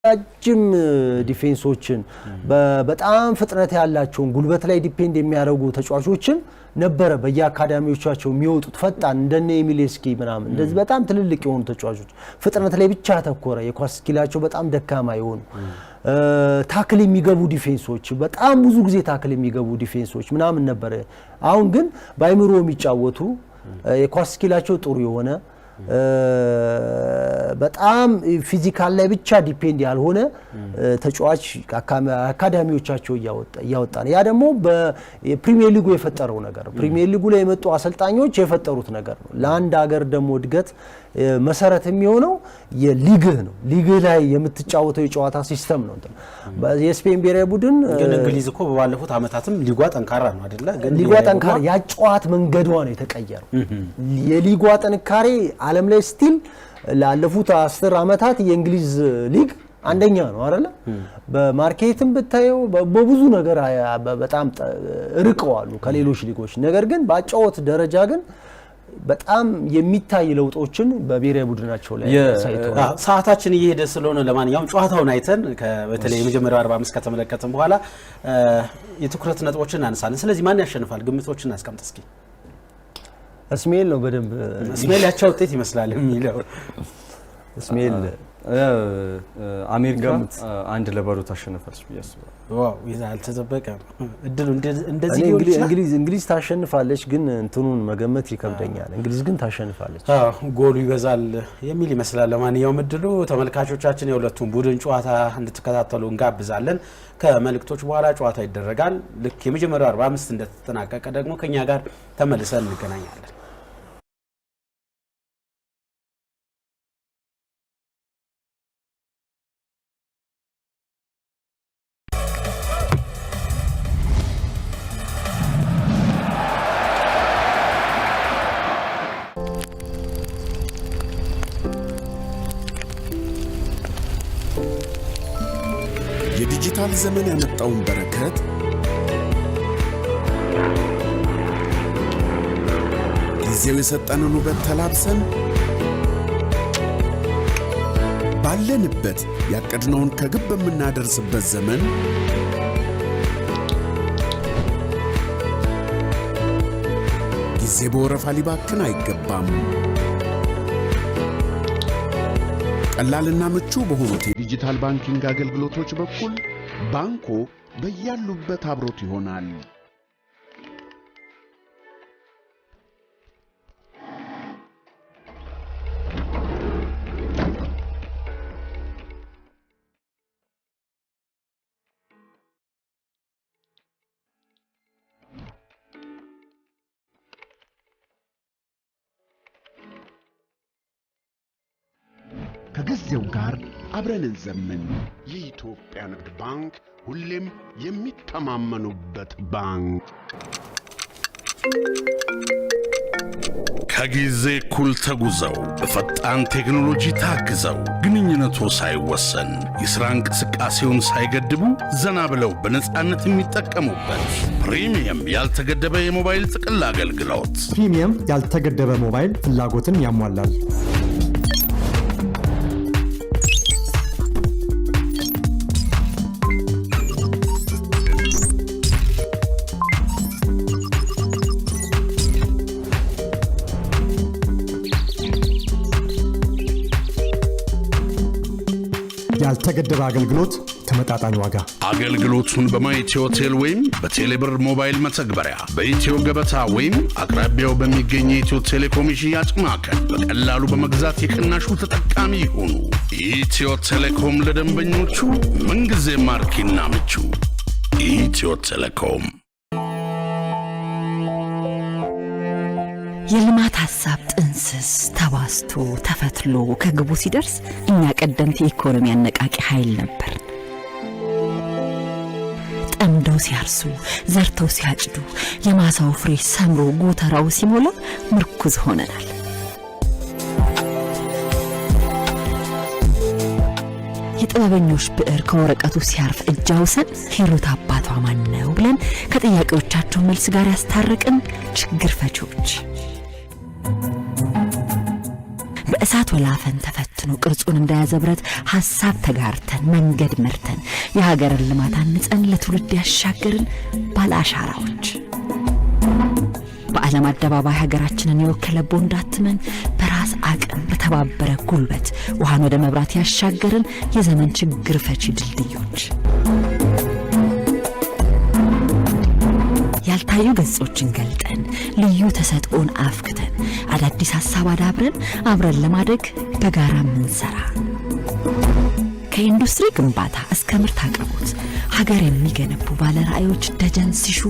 ረጅም ዲፌንሶችን በጣም ፍጥነት ያላቸውን ጉልበት ላይ ዲፔንድ የሚያደርጉ ተጫዋቾችን ነበረ በየአካዳሚዎቻቸው የሚወጡት ፈጣን እንደነ ኤሚሌስኪ ምናምን እንደዚህ በጣም ትልልቅ የሆኑ ተጫዋቾች ፍጥነት ላይ ብቻ ተኮረ የኳስ ስኪላቸው በጣም ደካማ የሆኑ ታክል የሚገቡ ዲፌንሶች በጣም ብዙ ጊዜ ታክል የሚገቡ ዲፌንሶች ምናምን ነበር አሁን ግን ባይምሮ የሚጫወቱ የኳስ ስኪላቸው ጥሩ የሆነ በጣም ፊዚካል ላይ ብቻ ዲፔንድ ያልሆነ ተጫዋች አካዳሚዎቻቸው ያወጣን ያ ደግሞ በፕሪሚየር ሊጉ የፈጠረው ነገር ፕሪሚየር ሊጉ ላይ የመጡ አሰልጣኞች የፈጠሩት ነገር ነው ለአንድ ሀገር ደግሞ እድገት መሰረት የሚሆነው የሊግህ ነው ሊግህ ላይ የምትጫወተው የጨዋታ ሲስተም ነው የስፔን ብሔራዊ ቡድን ግን እንግሊዝ እኮ በባለፉት አመታትም ሊጓ ጠንካራ ነው አይደለ ግን ሊጓ ጠንካራ ያጫዋት መንገዷ ነው የተቀየረው የሊጓ ጠንካሬ ዓለም ላይ ስቲል ላለፉት 10 አመታት የእንግሊዝ ሊግ አንደኛ ነው አይደለ በማርኬትም ብታየው በብዙ ነገር በጣም ርቀዋሉ ከሌሎች ሊጎች ነገር ግን ባጫወት ደረጃ ግን በጣም የሚታይ ለውጦችን በብሔራዊ ቡድናቸው ላይ ሳይተዋል ሰዓታችን እየሄደ ስለሆነ ለማንኛውም ጨዋታውን አይተን በተለይ የመጀመሪያው 45 ከተመለከተን በኋላ የትኩረት ነጥቦችን አንሳለን ስለዚህ ማን ያሸንፋል ግምቶችን አስቀምጥ እስኪ እስማኤል ነው በደንብ እስማኤል ያቻው ውጤት ይመስላል የሚለው እስማኤል አሜሪካ አንድ ለባዶ ታሸንፋለች ብያስባለሁ ዋው ይዛል ተዘበቀ እድሉ እንደዚህ ሊሆን ይችላል እንግሊዝ ታሸንፋለች ግን እንትኑን መገመት ይከብደኛል እንግሊዝ ግን ታሸንፋለች ጎሉ ይበዛል የሚል ይመስላል ለማንኛውም እድሉ ተመልካቾቻችን የሁለቱም ቡድን ጨዋታ እንድትከታተሉ እንጋብዛለን ከመልእክቶች በኋላ ጨዋታ ይደረጋል ልክ የመጀመሪያው 45 እንደተጠናቀቀ ደግሞ ከኛ ጋር ተመልሰን እንገናኛለን የዲጂታል ዘመን ያመጣውን በረከት ጊዜው የሰጠንን ውበት ተላብሰን ባለንበት ያቀድነውን ከግብ የምናደርስበት ዘመን ጊዜ በወረፋ ሊባክን አይገባም ቀላልና ምቹ በሆኑት የዲጂታል ባንኪንግ አገልግሎቶች በኩል ባንኮ በያሉበት አብሮት ይሆናል ከጊዜው ጋር አብረን እንዘምን የኢትዮጵያ ንግድ ባንክ ሁሌም የሚተማመኑበት ባንክ ከጊዜ ኩል ተጉዘው በፈጣን ቴክኖሎጂ ታግዘው ግንኙነቱ ሳይወሰን የሥራ እንቅስቃሴውን ሳይገድቡ ዘና ብለው በነጻነት የሚጠቀሙበት ፕሪሚየም ያልተገደበ የሞባይል ጥቅል አገልግሎት ፕሪሚየም ያልተገደበ ሞባይል ፍላጎትን ያሟላል ያልተገደበ አገልግሎት ተመጣጣኝ ዋጋ አገልግሎቱን በማይቴ ሆቴል ወይም በቴሌብር ሞባይል መተግበሪያ በኢትዮ ገበታ ወይም አቅራቢያው በሚገኝ የኢትዮ ቴሌኮም ሽያጭ ማዕከል በቀላሉ በመግዛት የቅናሹ ተጠቃሚ ይሁኑ ኢትዮ ቴሌኮም ለደንበኞቹ ምንጊዜ ማርኪና ምቹ ኢትዮ ቴሌኮም የልማት ሐሳብ ጥንስስ ተባስቶ ተፈትሎ ከግቡ ሲደርስ እኛ ቀደምት የኢኮኖሚ አነቃቂ ኃይል ነበር ጠምደው ሲያርሱ ዘርተው ሲያጭዱ የማሳው ፍሬ ሰምሮ ጎተራው ሲሞላ ምርኩዝ ሆነናል የጥበበኞች ብዕር ከወረቀቱ ሲያርፍ እጃውሰን ሂሩት አባቷ ማን ነው ብለን ከጥያቄዎቻቸው መልስ ጋር ያስታረቅን ችግር ፈቾች በእሳት ወላፈን ተፈትኖ ቅርጹን እንደያዘ ብረት ሐሳብ ተጋርተን መንገድ መርተን የሀገርን ልማት አንጸን ለትውልድ ያሻገርን ባለአሻራዎች በዓለም አደባባይ ሀገራችንን የወከለ ቦንድ አትመን በራስ አቅም በተባበረ ጉልበት ውሃን ወደ መብራት ያሻገርን የዘመን ችግር ፈቺ ድልድዮች ያልታዩ ገጾችን ገልጠን ልዩ ተሰጥኦን አፍክተን አዳዲስ ሐሳብ አዳብረን አብረን ለማደግ በጋራ ምንሰራ ከኢንዱስትሪ ግንባታ እስከ ምርት አቅርቦት ሀገር የሚገነቡ ባለ ራዕዮች ደጀን ሲሹ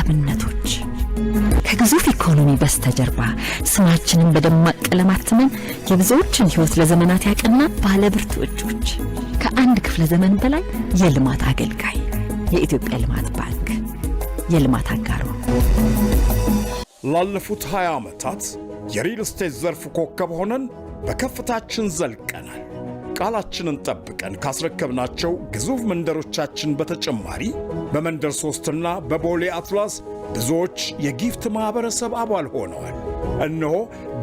አብነቶች ከግዙፍ ኢኮኖሚ በስተጀርባ ስማችንን በደማቅ ቀለም አትመን የብዙዎችን ሕይወት ለዘመናት ያቀና ባለ ብርቱ እጆች ከአንድ ክፍለ ዘመን በላይ የልማት አገልጋይ የኢትዮጵያ ልማት ባንክ የልማት አጋሩ ላለፉት 20 ዓመታት የሪል ስቴት ዘርፍ ኮከብ ሆነን በከፍታችን ዘልቀናል። ቃላችንን ጠብቀን ካስረከብናቸው ግዙፍ መንደሮቻችን በተጨማሪ በመንደር 3 እና በቦሌ አትላስ ብዙዎች የጊፍት ማህበረሰብ አባል ሆነዋል። እነሆ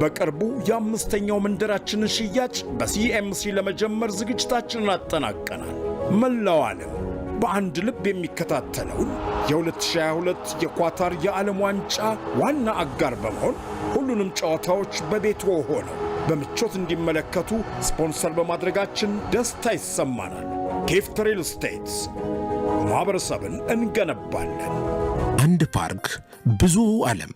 በቅርቡ የአምስተኛው መንደራችንን ሽያጭ በሲኤምሲ ለመጀመር ዝግጅታችንን አጠናቀናል። መላው ዓለም በአንድ ልብ የሚከታተለውን የ2022 የኳታር የዓለም ዋንጫ ዋና አጋር በመሆን ሁሉንም ጨዋታዎች በቤትዎ ሆነው በምቾት እንዲመለከቱ ስፖንሰር በማድረጋችን ደስታ ይሰማናል። ጊፍት ሪል ስቴት ማህበረሰብን እንገነባለን። አንድ ፓርክ ብዙ ዓለም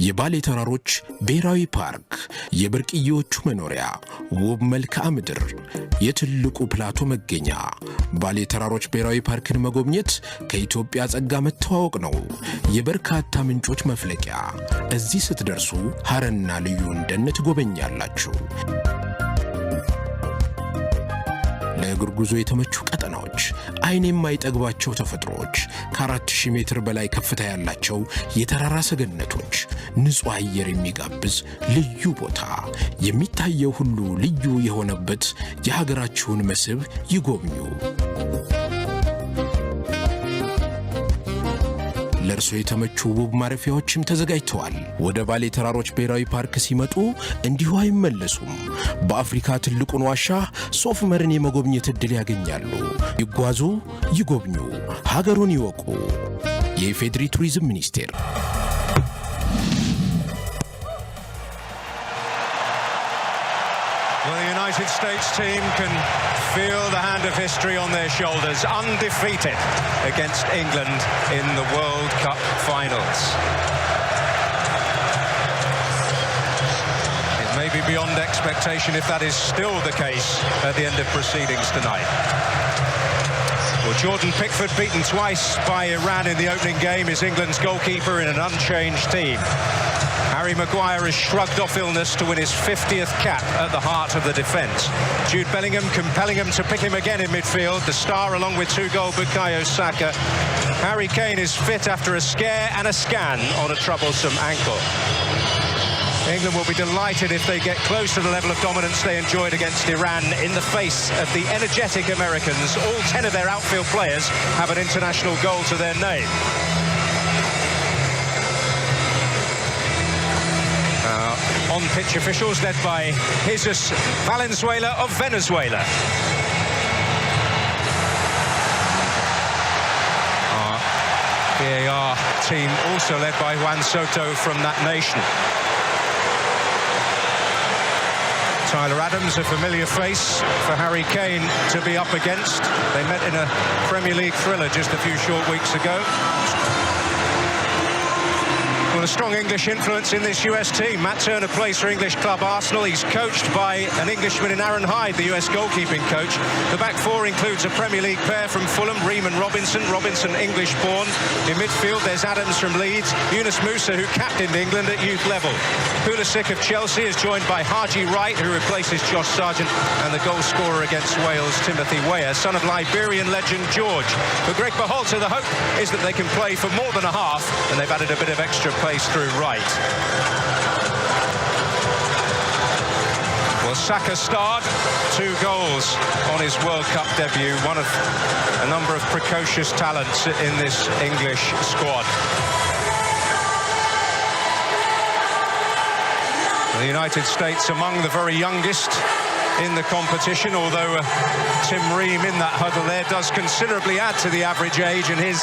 የባሌ ተራሮች ብሔራዊ ፓርክ የብርቅዬዎቹ መኖሪያ ውብ መልክዓ ምድር የትልቁ ፕላቶ መገኛ ባሌ ተራሮች ብሔራዊ ፓርክን መጎብኘት ከኢትዮጵያ ጸጋ መተዋወቅ ነው። የበርካታ ምንጮች መፍለቂያ እዚህ ስትደርሱ ሐረና ልዩን ደን ትጎበኛላችሁ። ለእግር ጉዞ የተመቹ ቀጠናዎች፣ አይን የማይጠግባቸው ተፈጥሮዎች፣ ከ4000 ሜትር በላይ ከፍታ ያላቸው የተራራ ሰገነቶች፣ ንጹህ አየር የሚጋብዝ ልዩ ቦታ፣ የሚታየው ሁሉ ልዩ የሆነበት የሀገራችሁን መስህብ ይጎብኙ። ለእርሶ የተመቹ ውብ ማረፊያዎችም ተዘጋጅተዋል። ወደ ባሌ ተራሮች ብሔራዊ ፓርክ ሲመጡ እንዲሁ አይመለሱም። በአፍሪካ ትልቁን ዋሻ ሶፍ ዑመርን የመጎብኘት ዕድል ያገኛሉ። ይጓዙ፣ ይጎብኙ፣ ሀገሩን ይወቁ። የኢፌዴሪ ቱሪዝም ሚኒስቴር። Well, the United States team can feel the hand of history on their shoulders, undefeated against England in the World Cup finals. It may be beyond expectation if that is still the case at the end of proceedings tonight. Well, Jordan Pickford, beaten twice by Iran in the opening game, is England's goalkeeper in an unchanged team. Harry Maguire has shrugged off illness to win his 50th cap at the heart of the defence. Jude Bellingham compelling him to pick him again in midfield. The star along with 2-goal Bukayo Saka. Harry Kane is fit after a scare and a scan on a troublesome ankle. England will be delighted if they get close to the level of dominance they enjoyed against Iran in the face of the energetic Americans. All 10 of their outfield players have an international goal to their name. On-pitch officials led by Jesus Valenzuela of Venezuela. Our VAR team also led by Juan Soto from that nation. Tyler Adams, a familiar face for Harry Kane to be up against. They met in a Premier League thriller just a few short weeks ago. Well, a strong English influence in this US team. Matt Turner plays for English club Arsenal. He's coached by an Englishman in Aaron Hyde, the US goalkeeping coach. The back four includes a Premier League pair from Fulham, Ream and Robinson. Robinson, English-born. In midfield, there's Adams from Leeds. Yunus Musa, who captained England at youth level. Pulisic of Chelsea is joined by Haji Wright, who replaces Josh Sargent, and the goal scorer against Wales, Timothy Weah, son of Liberian legend George. For Greg Berhalter, the hope is that they can play for more than a half, and they've added a bit of extra pace through Wright. Well, Saka starred 2 goals on his World Cup debut, one of a number of precocious talents in this English squad. The United States among the very youngest in the competition, although Tim Ream in that huddle there does considerably add to the average age, and his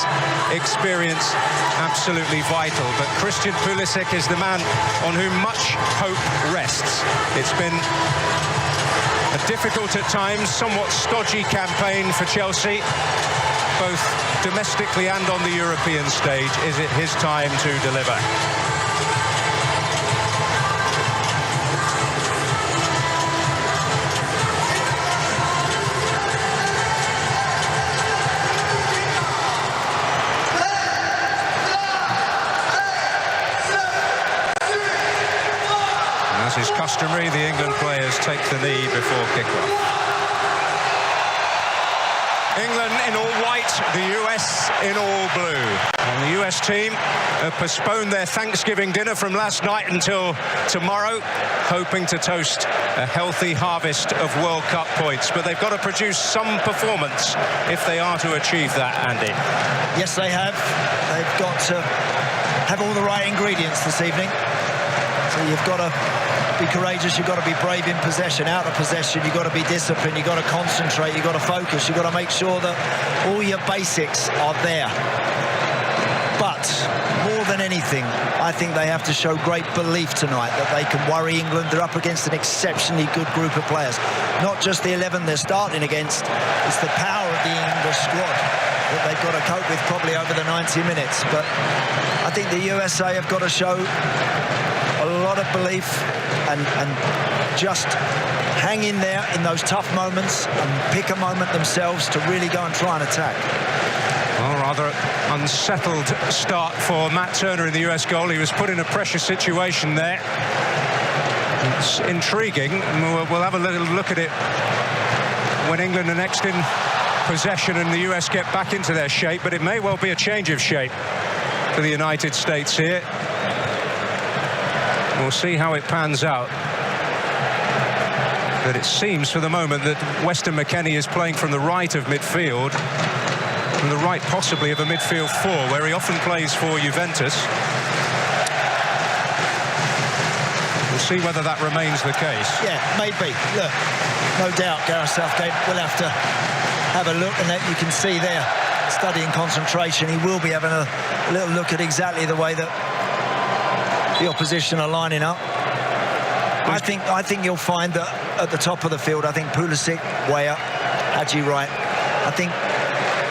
experience absolutely vital. But Christian Pulisic is the man on whom much hope rests. It's been a difficult at times, somewhat stodgy campaign for Chelsea, both domestically and on the European stage. Is it his time to deliver? As is customary, the England players take the knee before kick-off. England in all white, the US in all blue. And the US team have postponed their Thanksgiving dinner from last night until tomorrow, hoping to toast a healthy harvest of World Cup points. But they've got to produce some performance if they are to achieve that, Andy. Yes, they have. They've got to have all the right ingredients this evening. So you've got to be courageous, you've got to be brave in possession. Out of possession, you've got to be disciplined, you've got to concentrate, you've got to focus, you've got to make sure that all your basics are there. But more than anything, I think they have to show great belief tonight that they can worry England. They're up against an exceptionally good group of players. Not just the 11 they're starting against, it's the power of the English squad that they've got to cope with probably over the 90 minutes. But I think the USA have got to show a lot of belief and just hang in there in those tough moments and pick a moment themselves to really go and try and attack. Well, rather unsettled start for Matt Turner in the US goal. He was put in a pressure situation there. It's intriguing. We'll have a little look at it when England are next in possession and the US get back into their shape, but it may well be a change of shape for the United States here. We'll see how it pans out. But it seems for the moment that Weston McKennie is playing from the right of midfield, from the right possibly of a midfield four, where he often plays for Juventus. We'll see whether that remains the case. Yeah, maybe. Look, no doubt Gareth Southgate will have to have a look, and that you can see there, studying concentration. He will be having a little look at exactly the way that the opposition are lining up. I think you'll find that at the top of the field, I think Pulisic, Weah, Haji Wright, I think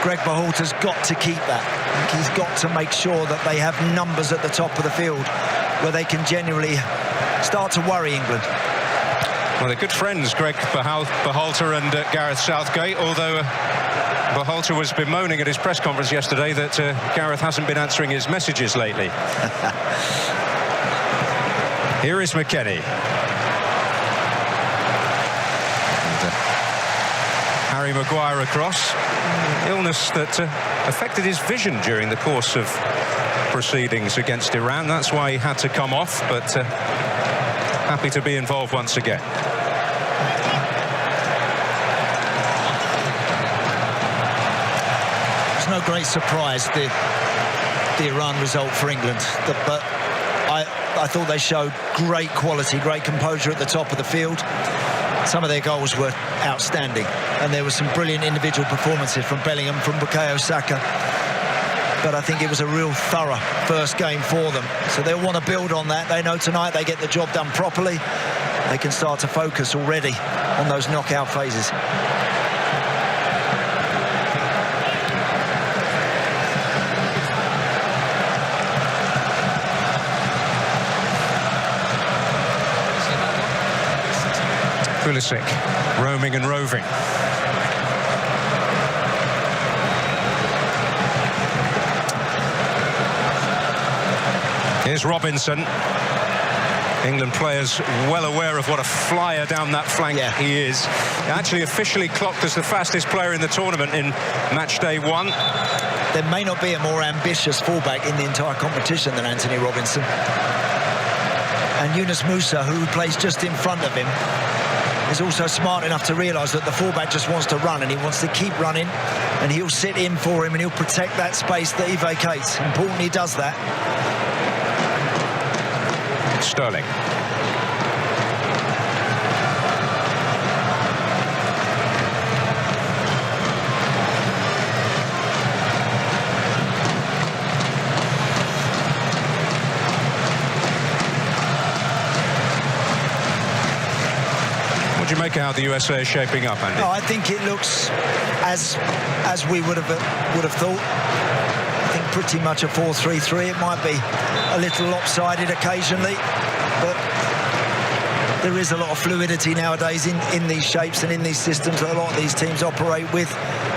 Greg Berhalter's got to keep that. He's got to make sure that they have numbers at the top of the field where they can genuinely start to worry England. Well, they're good friends, Greg Berhalter and Gareth Southgate, although Berhalter was bemoaning at his press conference yesterday that Gareth hasn't been answering his messages lately. Here is McKennie. And, Harry Maguire across. Illness that affected his vision during the course of proceedings against Iran. That's why he had to come off, but happy to be involved once again. It's no great surprise, the Iran result for England. But I thought they showed great quality, great composure at the top of the field. Some of their goals were outstanding, and there were some brilliant individual performances from Bellingham, from Bukayo Saka. But I think it was a real thorough first game for them. So they'll want to build on that. They know tonight they get the job done properly. They can start to focus already on those knockout phases. Pulisic, roaming and roving. Here's Robinson. England players well aware of what a flyer down that flank he is. Actually officially clocked as the fastest player in the tournament in match day 1. There may not be a more ambitious fullback in the entire competition than Anthony Robinson. And Yunus Musa, who plays just in front of him, is also smart enough to realise that the fullback just wants to run, and he wants to keep running, and he'll sit in for him and he'll protect that space that he vacates. Important he does that. Sterling. like how the USA is shaping up, Andy? No, I think it looks as we would have thought. I think pretty much a 4-3-3. It might be a little lopsided occasionally, but there is a lot of fluidity nowadays in these shapes and in these systems that a lot of these teams operate with.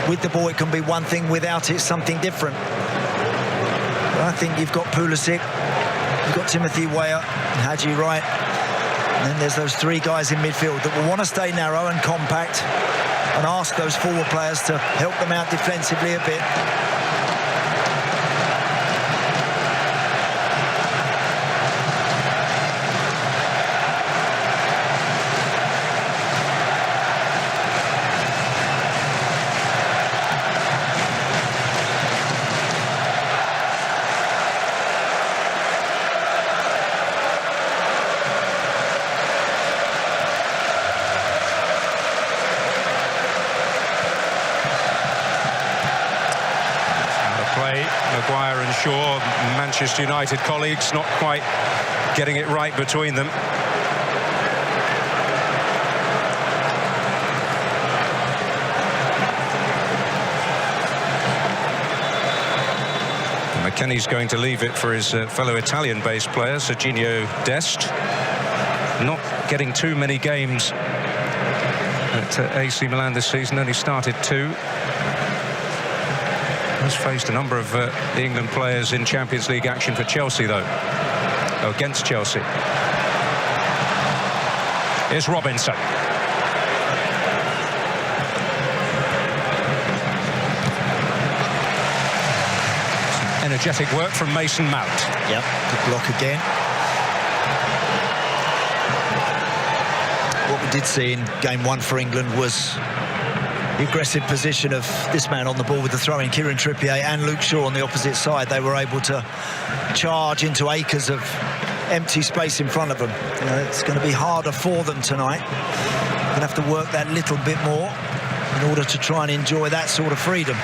With the ball, it can be one thing. Without it, something different. But I think you've got Pulisic, you've got Timothy Weah, and Haji Wright, and then there's those three guys in midfield that will want to stay narrow and compact and ask those forward players to help them out defensively a bit. Maguire and Shaw, Manchester United colleagues, not quite getting it right between them. McKennie's going to leave it for his fellow Italian-based player, Serginho Dest. Not getting too many games at AC Milan this season, only started 2. Has faced a number of the England players in Champions League action for Chelsea, though. Against Chelsea. Here's Robinson. Some energetic work from Mason Mount. Yep, good block again. What we did see in game 1 for England was the aggressive position of this man on the ball with the throw-in, Kieran Trippier, and Luke Shaw on the opposite side. They were able to charge into acres of empty space in front of them. You know, it's going to be harder for them tonight. They're going to have to work that little bit more in order to try and enjoy that sort of freedom.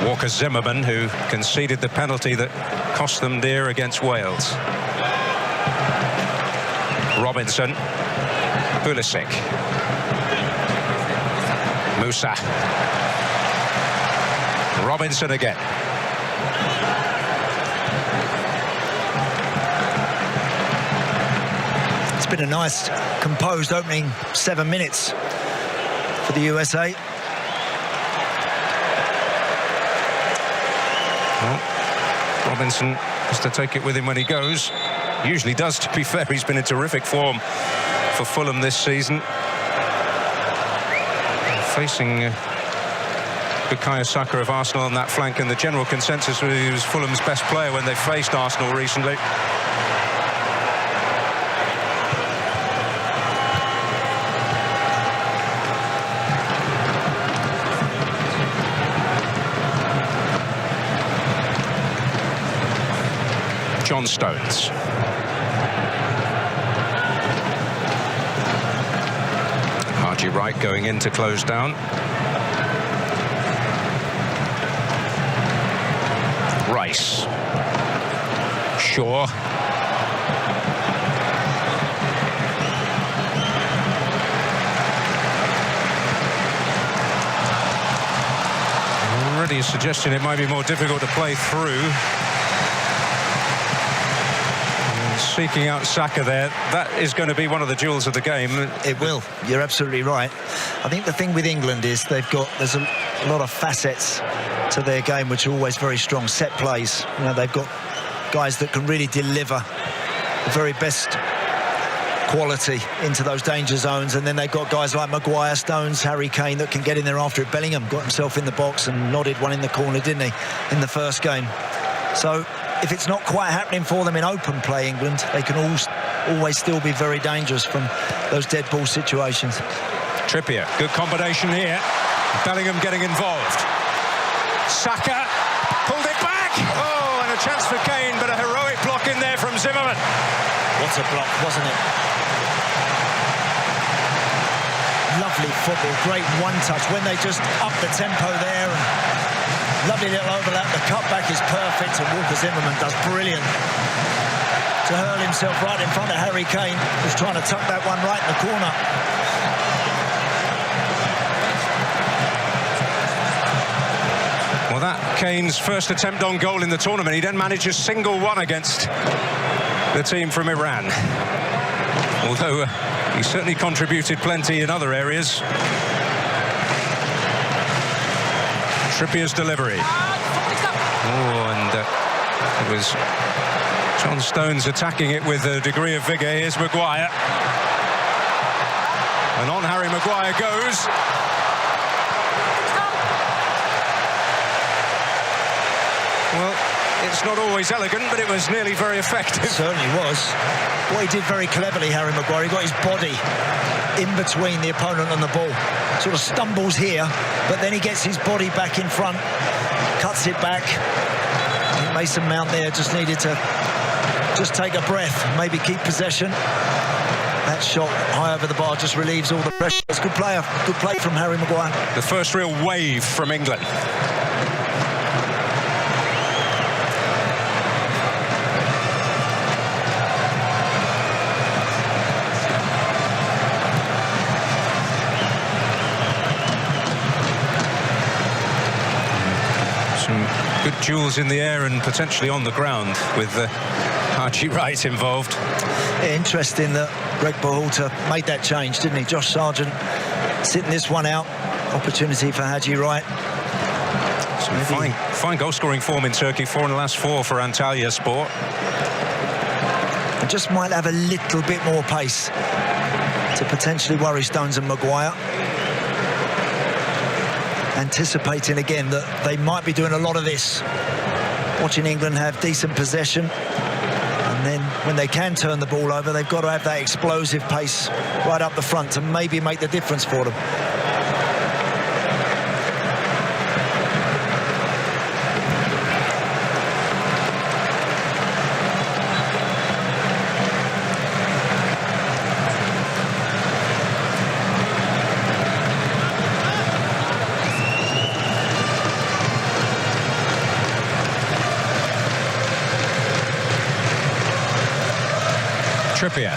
Walker Zimmerman, who conceded the penalty that cost them dear against Wales. Robinson, Pulisic, Musa, Robinson again. It's been a nice, composed opening 7 minutes for the USA. Well, Robinson has to take it with him when he goes. Usually does, to be fair. He's been in terrific form for Fulham this season. Facing Bukayo Saka of Arsenal on that flank, and the general consensus was he was Fulham's best player when they faced Arsenal recently. John Stones. Haji Wright going in to close down. Rice. Shaw. Already a suggestion it might be more difficult to play through. Seeking out Saka there. That is going to be one of the jewels of the game. It will. You're absolutely right. I think the thing with England is there's a lot of facets to their game which are always very strong. Set plays. You know, they've got guys that can really deliver the very best quality into those danger zones, and then they've got guys like Maguire, Stones, Harry Kane that can get in there after it. Bellingham got himself in the box and nodded one in the corner, didn't he, in the first game? So if it's not quite happening for them in open play, England, they can always still be very dangerous from those dead ball situations. Trippier, good combination here. Bellingham getting involved. Saka pulled it back. Oh, and a chance for Kane, but a heroic block in there from Zimmerman. What a block, wasn't it? Lovely football, great one touch when they just up the tempo there and Lovely little overlap. The cutback is perfect, and Walker Zimmerman does brilliant to hurl himself right in front of Harry Kane, who's trying to tuck that one right in the corner. Well, that Kane's first attempt on goal in the tournament. He then managed a single one against the team from Iran. Although he certainly contributed plenty in other areas. Trippier's delivery. Oh, and it was John Stones attacking it with a degree of vigour. Here's Maguire. And on Harry Maguire goes. Well, it's not always elegant, but it was nearly very effective. It certainly was. What he did very cleverly, Harry Maguire, he got his body in between the opponent and the ball. Sort of stumbles here, but then he gets his body back in front, cuts it back. I think Mason Mount there just needed to just take a breath, maybe keep possession. That shot high over the bar just relieves all the pressure. It's a good player, good play from Harry Maguire. The first real wave from England. Good duels in the air and potentially on the ground with Haji Wright involved. Yeah, interesting that Greg Berhalter made that change, didn't he? Josh Sargent sitting this one out. Opportunity for Haji Wright. Some fine goal-scoring form in Turkey. 4 in the last 4 for Antalya Sport. And just might have a little bit more pace to potentially worry Stones and Maguire. Anticipating again that they might be doing a lot of this, watching England have decent possession, and then when they can turn the ball over, they've got to have that explosive pace right up the front to maybe make the difference for them. Trippier.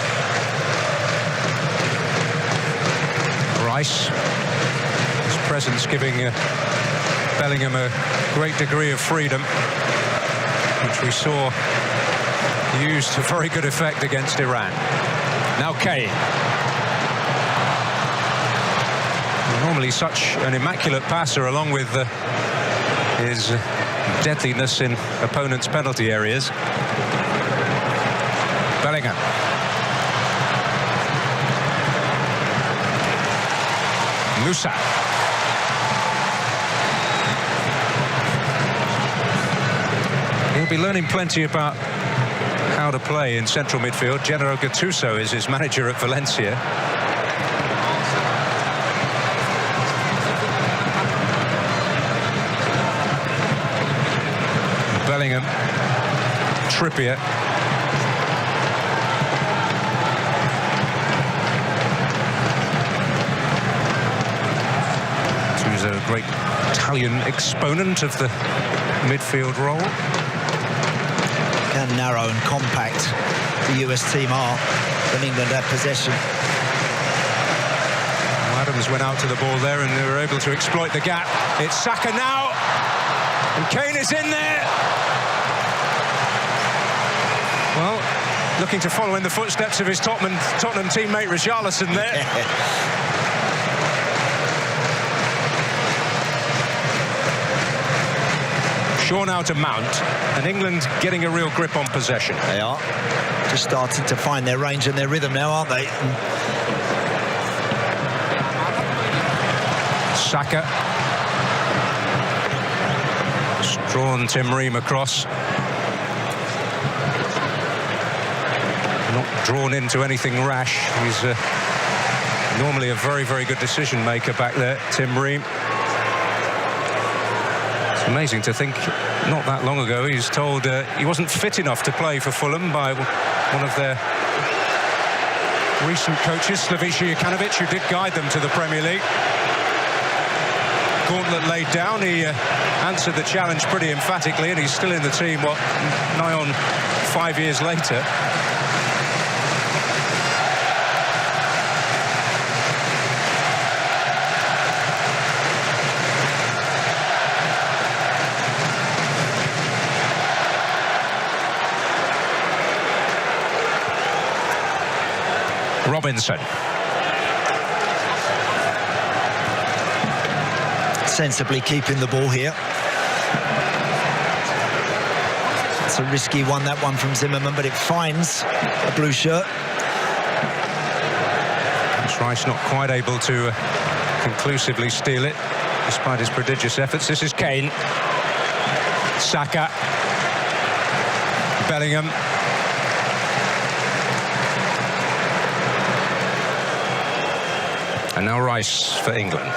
Rice. His presence giving Bellingham a great degree of freedom, which we saw used to very good effect against Iran. Now Kane. Normally such an immaculate passer, along with his deadliness in opponents' penalty areas. Bellingham. Musa. He'll be learning plenty about how to play in central midfield. Gennaro Gattuso is his manager at Valencia. Bellingham. Trippier. A great Italian exponent of the midfield role. How narrow and compact the US team are when England have possession. Adams went out to the ball there and they were able to exploit the gap. It's Saka now, and Kane is in there. Well, looking to follow in the footsteps of his Tottenham teammate Richarlison there. Shaw now to Mount, and England getting a real grip on possession. They are just starting to find their range and their rhythm now, aren't they? Saka. Drawn Tim Ream across. Not drawn into anything rash. He's normally a very, very good decision maker back there, Tim Ream. Amazing to think, not that long ago, he's told he wasn't fit enough to play for Fulham by one of their recent coaches, Slaviša Jokanovic, who did guide them to the Premier League. gauntlet laid down. He answered the challenge pretty emphatically, and he's still in the team, nigh on 5 years later. Robinson. Sensibly keeping the ball here. It's a risky one, that one from Zimmerman, but it finds a blue shirt. Rice not quite able to conclusively steal it, despite his prodigious efforts. This is Kane. Saka. Bellingham. And now Rice for England.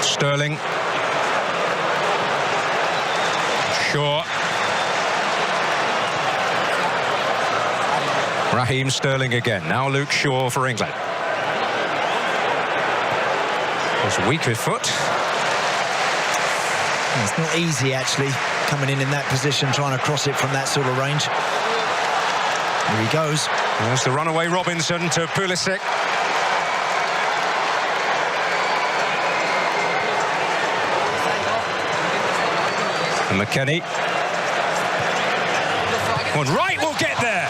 Sterling. Shaw. Raheem Sterling again. Now Luke Shaw for England. Was weak with foot. It's not easy actually coming in that position, trying to cross it from that sort of range. Here he goes. There's the runaway Robinson to Pulisic. And McKennie. One right will get there.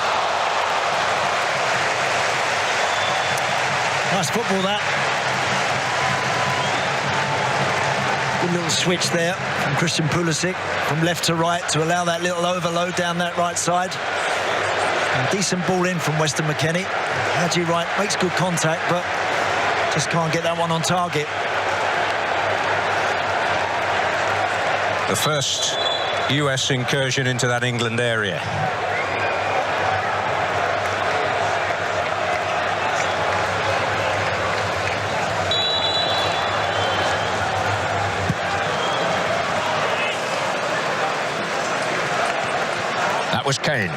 Nice football that. Good little switch there from Christian Pulisic from left to right to allow that little overload down that right side. And decent ball in from Weston McKennie. Haji Wright makes good contact, but just can't get that one on target. The first US incursion into that England area. That was Kane.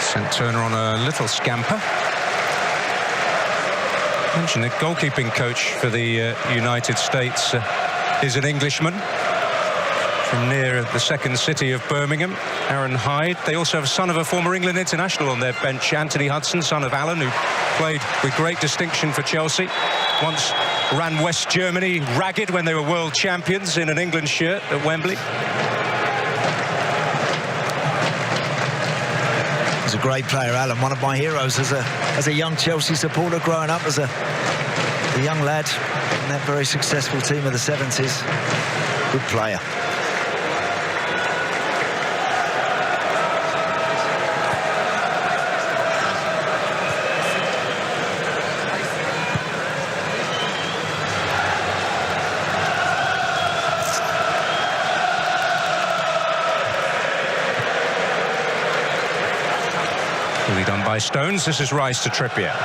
Sent Turner on a little scamper. Mentioned the goalkeeping coach for the United States is an Englishman from near the second city of Birmingham, Aaron Hyde. They also have a son of a former England international on their bench, Anthony Hudson, son of Alan, who played with great distinction for Chelsea. Once ran West Germany ragged when they were world champions in an England shirt at Wembley. He's a great player, Alan, one of my heroes as a young Chelsea supporter growing up as a young lad in that very successful team of the 70s. Good player. Really done by Stones. This is Rice to Trippier.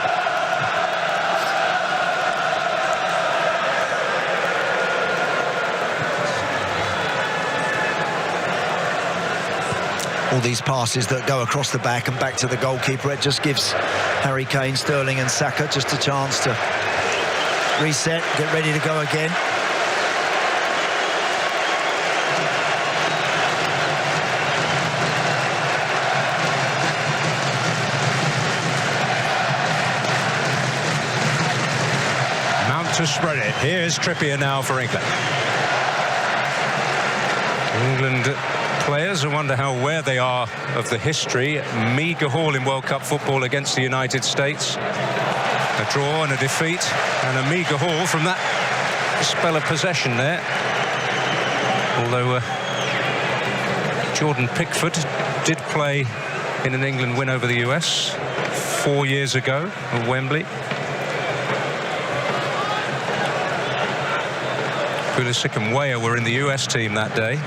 All these passes that go across the back and back to the goalkeeper, it just gives Harry Kane, Sterling and Saka just a chance to reset, get ready to go again. Mount to spread it. Here's Trippier now for England. England players, I wonder how aware they are of the history. Meagre haul in World Cup football against the United States. A draw and a defeat, and a meagre haul from that spell of possession there. Although Jordan Pickford did play in an England win over the US 4 years ago at Wembley. Pulisic and Weah were in the US team that day.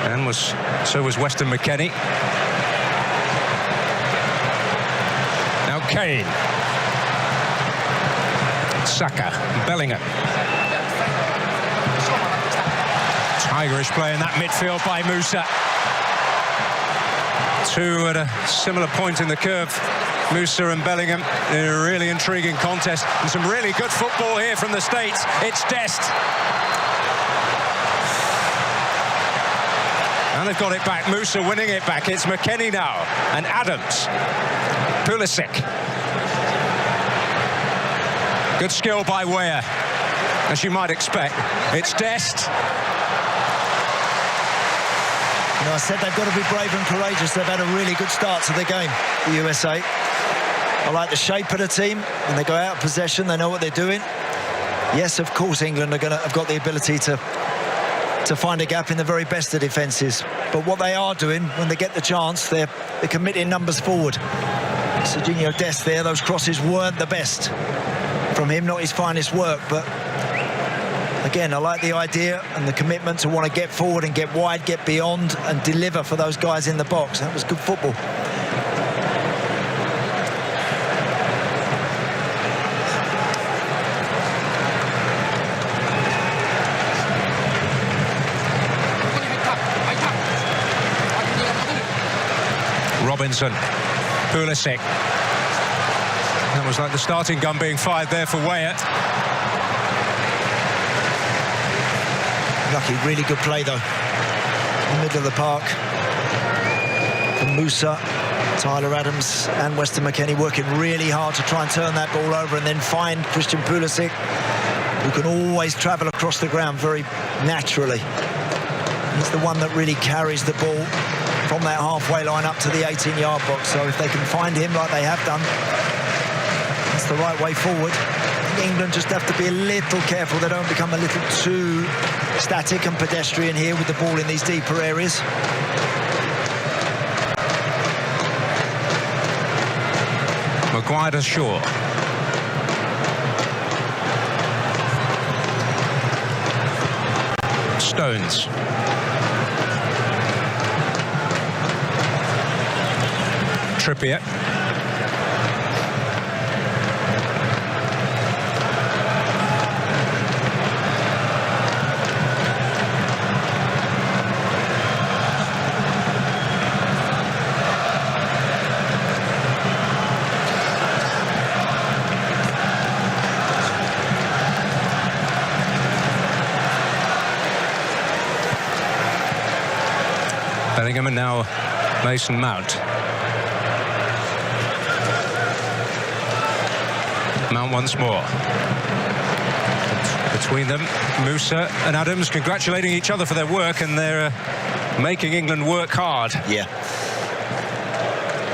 And so was Weston McKennie. Now Kane. Saka, Bellingham. Tigerish play in that midfield by Musa. Two at a similar point in the curve. Musa and Bellingham in a really intriguing contest. And some really good football here from the States. It's Dest. And they've got it back. Musa winning it back. It's McKennie now. And Adams. Pulisic. Good skill by Weah, as you might expect. It's Dest. You know, I said they've got to be brave and courageous. They've had a really good start to the game, the USA. I like the shape of the team. When they go out of possession, they know what they're doing. Yes, of course, England have got the ability to find a gap in the very best of defences. But what they are doing, when they get the chance, they're committing numbers forward. Serginho Dest there, those crosses weren't the best from him, not his finest work, but again, I like the idea and the commitment to want to get forward and get wide, get beyond and deliver for those guys in the box. That was good football. Robinson, Pulisic. That was like the starting gun being fired there for Weah. Lucky, really good play though. In the middle of the park. From Musa, Tyler Adams and Weston McKennie working really hard to try and turn that ball over and then find Christian Pulisic, who can always travel across the ground very naturally. He's the one that really carries the ball from that halfway line up to the 18-yard box. So if they can find him like they have done, that's the right way forward. England just have to be a little careful they don't become a little too static and pedestrian here with the ball in these deeper areas. Maguire to Shaw. Stones. Trippier. Bellingham and now Mason Mount. Mount once more. Between them, Musa and Adams congratulating each other for their work, and they're making England work hard. Yeah.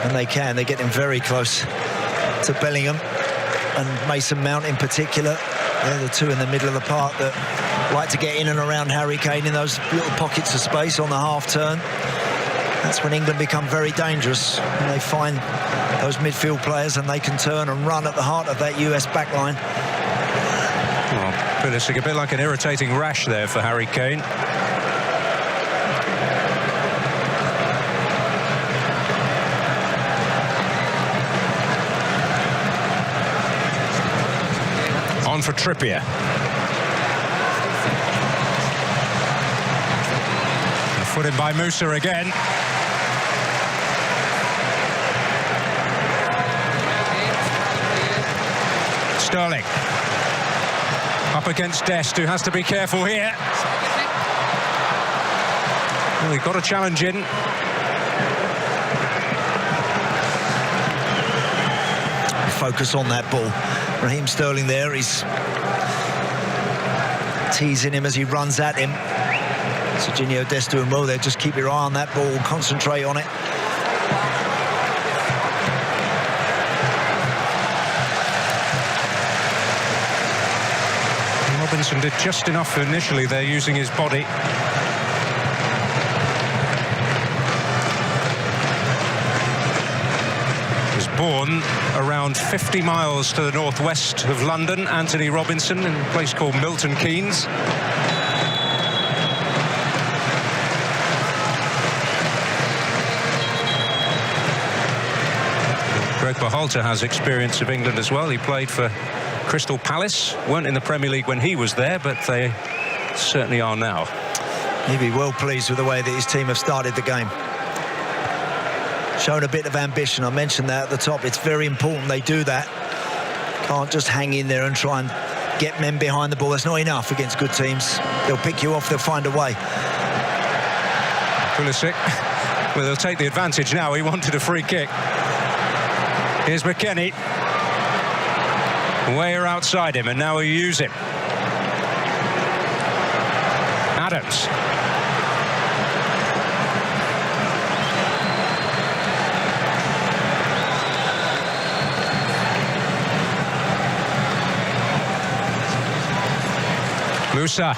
And they can. They're getting very close to Bellingham and Mason Mount in particular. They're the two in the middle of the park that like to get in and around Harry Kane in those little pockets of space on the half turn. That's when England become very dangerous, when they find those midfield players and they can turn and run at the heart of that US backline. Well, Pulisic a bit like an irritating rash there for Harry Kane. On for Trippier. And footed by Musa again. Sterling. Up against Dest, who has to be careful here. Well, he got a challenge in. Focus on that ball. Raheem Sterling there, he's teasing him as he runs at him. Serginho Dest doing well there. Just keep your eye on that ball, concentrate on it. Robinson did just enough initially there, using his body. Was born around 50 miles to the northwest of London, Anthony Robinson, in a place called Milton Keynes. Greg Berhalter has experience of England as well. He played for Crystal Palace, weren't in the Premier League when he was there, but they certainly are now. He'd be well pleased with the way that his team have started the game. shown a bit of ambition. I mentioned that at the top. It's very important they do that. Can't just hang in there and try and get men behind the ball. That's not enough against good teams. They'll pick you off, they'll find a way. Pulisic, well, they'll take the advantage now. He wanted a free kick. Here's McKennie. Weyer outside him, and now he'll use him. Adams. Musa.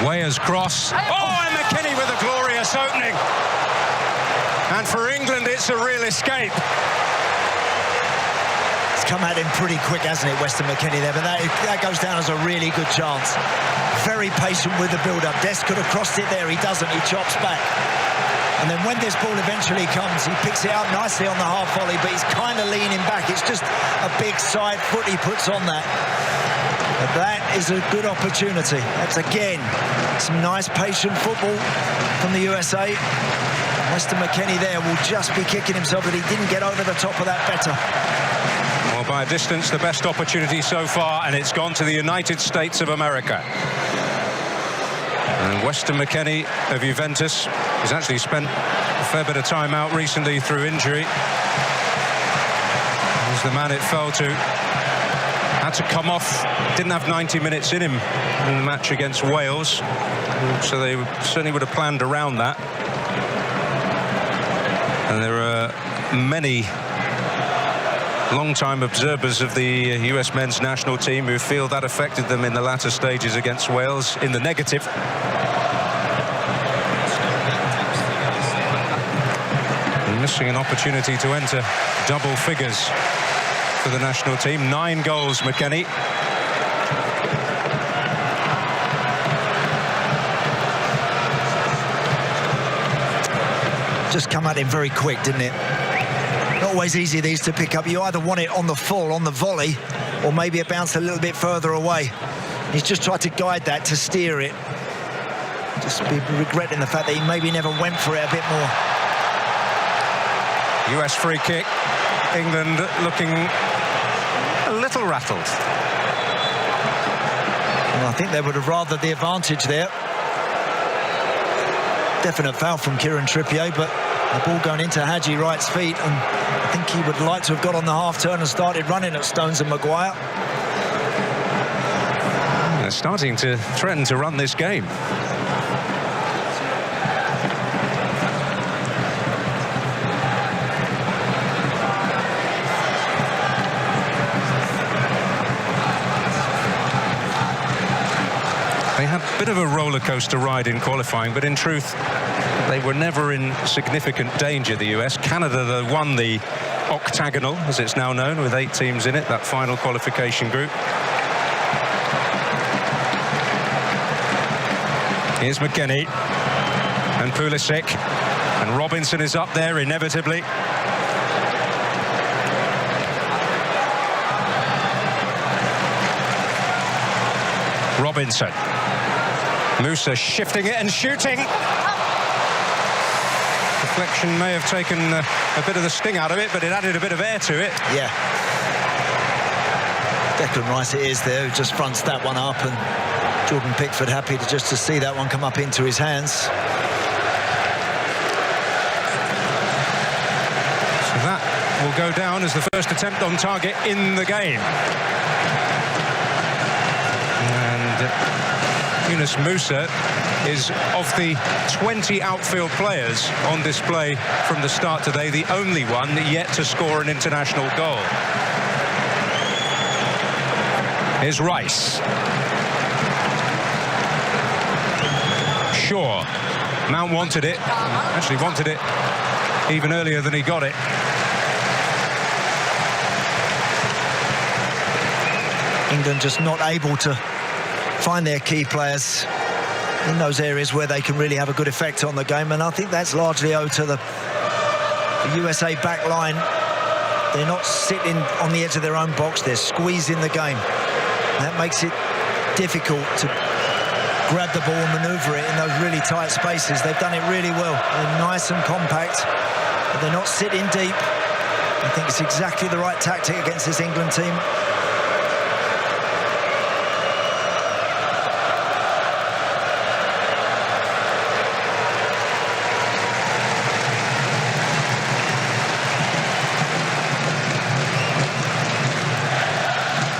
Weyer's cross. Oh, and McKennie with a glorious opening. And for England, it's a real escape. It's come at him pretty quick, hasn't it, Weston McKennie there? But that goes down as a really good chance. Very patient with the build-up. Dest could have crossed it there. He doesn't. He chops back. And then when this ball eventually comes, he picks it up nicely on the half volley, but he's kind of leaning back. It's just a big side foot he puts on that. But that is a good opportunity. That's, again, some nice patient football from the USA. Weston McKennie there will just be kicking himself that he didn't get over the top of that better. Well, by a distance, the best opportunity so far, and it's gone to the United States of America. And Weston McKennie of Juventus has actually spent a fair bit of time out recently through injury. He's the man it fell to. Had to come off, didn't have 90 minutes in him in the match against Wales, so they certainly would have planned around that. And there are many long-time observers of the US men's national team who feel that affected them in the latter stages against Wales in the negative. Missing an opportunity to enter double figures for the national team. 9 goals, McKennie. Just come at him very quick, didn't it? Not always easy these to pick up. You either want it on the full, on the volley, or maybe it bounced a little bit further away. He's just tried to guide that, to steer it. Just be regretting the fact that he maybe never went for it a bit more. US free kick. England looking a little rattled. Well, I think they would have rathered the advantage there. Definite foul from Kieran Trippier, but the ball going into Hadji Wright's feet, and I think he would like to have got on the half-turn and started running at Stones and Maguire. They're starting to threaten to run this game. They had a bit of a roller coaster ride in qualifying, but in truth, they were never in significant danger, the US. Canada won the octagonal, as it's now known, with 8 teams in it, that final qualification group. Here's McKennie and Pulisic, and Robinson is up there inevitably. Robinson. Musa shifting it and shooting. Deflection may have taken a bit of the sting out of it, but it added a bit of air to it. Yeah. Declan Rice it is there, who just fronts that one up, and Jordan Pickford happy to see that one come up into his hands. So that will go down as the first attempt on target in the game. Yunus Musa is, of the 20 outfield players on display from the start today, the only one yet to score an international goal. Here's Rice. Shaw. Mount wanted it. Actually wanted it even earlier than he got it. England just not able to find their key players in those areas where they can really have a good effect on the game, and I think that's largely owed to the USA back line. They're not sitting on the edge of their own box, they're squeezing the game. That makes it difficult to grab the ball and manoeuvre it in those really tight spaces. They've done it really well. They're nice and compact, but they're not sitting deep. I think it's exactly the right tactic against this England team.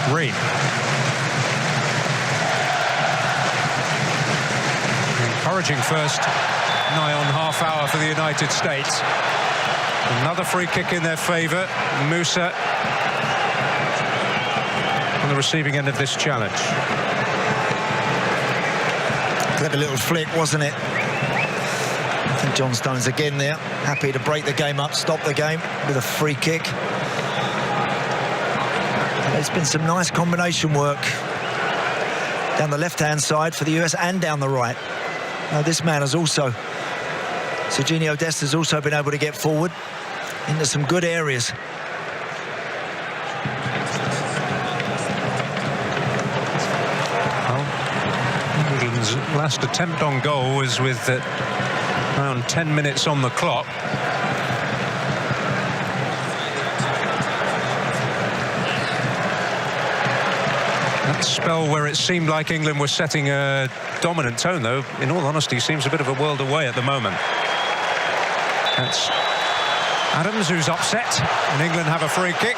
Green. Encouraging first nigh on half hour for the United States. Another free kick in their favour. Musa on the receiving end of this challenge. Clever little flick, wasn't it? I think John Stones again there, happy to break the game up, stop the game with a free kick. There's been some nice combination work down the left-hand side for the US and down the right. Now this man has also, Serginho Dest has also been able to get forward into some good areas. Well, England's last attempt on goal was with around 10 minutes on the clock. That spell where it seemed like England was setting a dominant tone, though, in all honesty, seems a bit of a world away at the moment. That's Adams who's upset, and England have a free kick.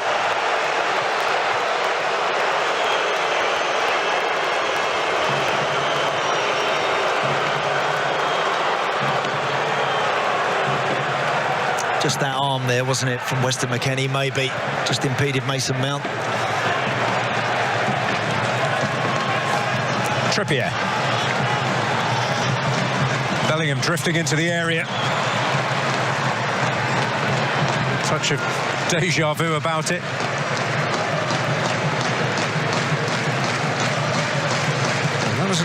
Just that arm there, wasn't it, from Weston McKennie, maybe just impeded Mason Mount. Trippier. Bellingham drifting into the area. Touch of deja vu about it. And that was a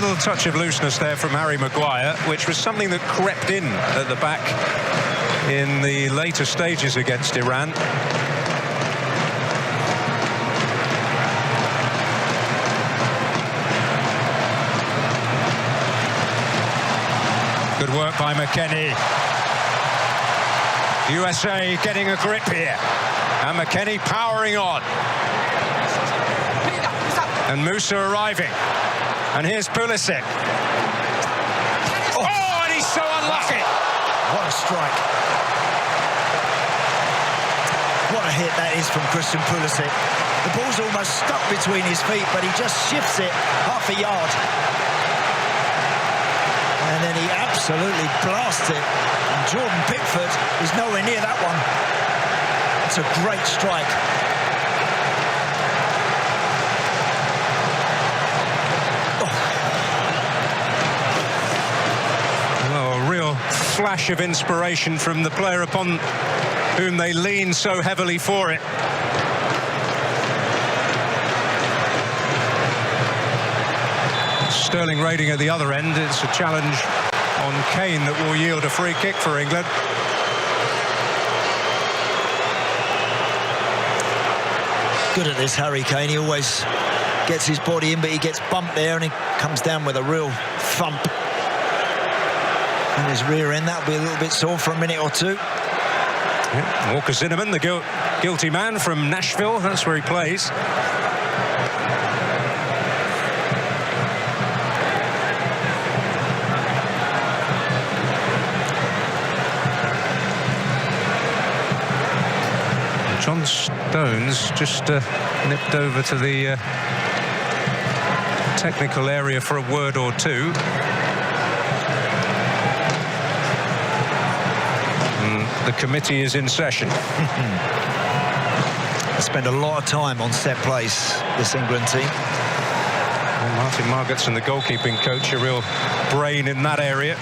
little touch of looseness there from Harry Maguire, which was something that crept in at the back in the later stages against Iran. Good work by McKennie. USA getting a grip here. And McKennie powering on. And Musa arriving. And here's Pulisic. Oh, and he's so unlucky. What a strike. What a hit that is from Christian Pulisic. The ball's almost stuck between his feet, but he just shifts it half a yard. And then he absolutely blasts it. And Jordan Pickford is nowhere near that one. It's a great strike. Oh, a real flash of inspiration from the player upon whom they lean so heavily for it. Sterling raiding at the other end. It's a challenge on Kane that will yield a free kick for England. Good at this, Harry Kane. He always gets his body in, but he gets bumped there and he comes down with a real thump in his rear end. That'll be a little bit sore for a minute or two. Yeah. Walker Zinnemann, the guilty man from Nashville. That's where he plays. John Stones just nipped over to the technical area for a word or two. The committee is in session. They spend a lot of time on set plays, this England team. Well, Martin Margetson, the goalkeeping coach, a real brain in that area.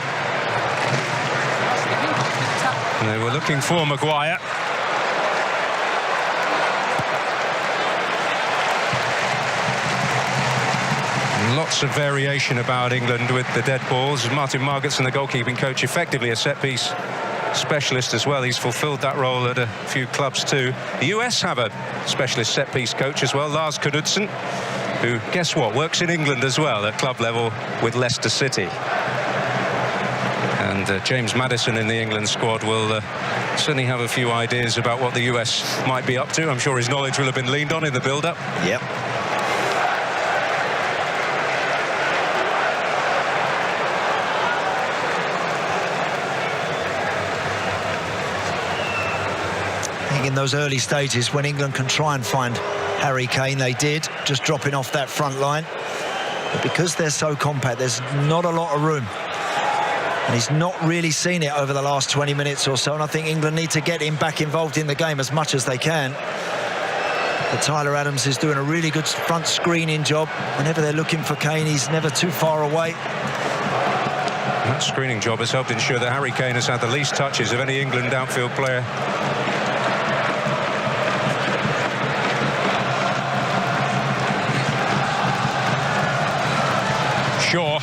And they were looking for Maguire. Lots of variation about England with the dead balls. Martin Margetson, the goalkeeping coach, effectively a set-piece specialist as well. He's fulfilled that role at a few clubs too. The US have a specialist set-piece coach as well, Lars Knudsen. who, guess what, works in England as well at club level with Leicester City. And James Maddison in the England squad will certainly have a few ideas about what the US might be up to. I'm sure his knowledge will have been leaned on in the build-up. Yep. I think in those early stages when England can try and find Harry Kane, they did, just dropping off that front line. But because they're so compact, there's not a lot of room. And he's not really seen it over the last 20 minutes or so, and I think England need to get him back involved in the game as much as they can. But Tyler Adams is doing a really good front screening job. Whenever they're looking for Kane, he's never too far away. That screening job has helped ensure that Harry Kane has had the least touches of any England outfield player. Shaw.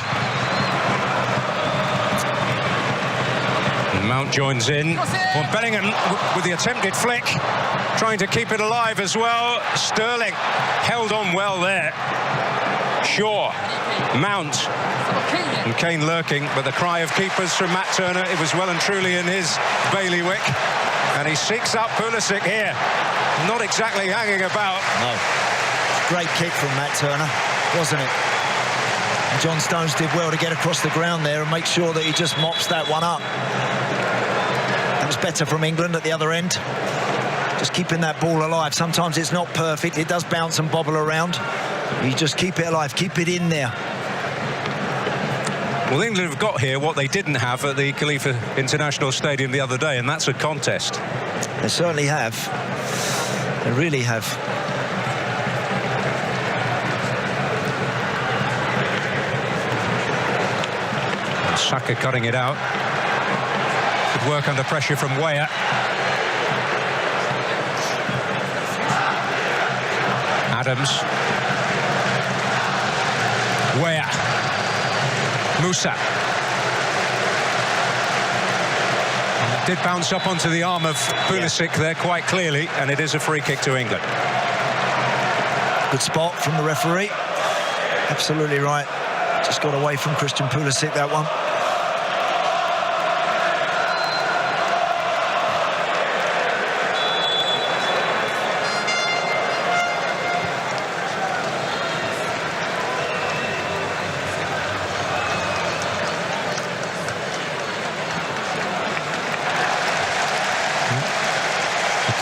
Mount joins in. Well, Bellingham with the attempted flick, trying to keep it alive as well. Sterling held on well there. Shaw, Mount, and Kane lurking, but the cry of keepers from Matt Turner, it was well and truly in his bailiwick. And he seeks up Pulisic here. Not exactly hanging about. No. Great kick from Matt Turner, wasn't it? And John Stones did well to get across the ground there and make sure that he just mops that one up. That was better from England at the other end. Just keeping that ball alive. Sometimes it's not perfect. It does bounce and bobble around. You just keep it alive. Keep it in there. Well, England have got here what they didn't have at the Khalifa International Stadium the other day, and that's a contest. They certainly have. They really have. Saka cutting it out. Good work under pressure from Weah. Adams. Weah. Musa. And it did bounce up onto the arm of Pulisic there quite clearly, and it is a free kick to England. Good spot from the referee. Absolutely right. Just got away from Christian Pulisic, that one.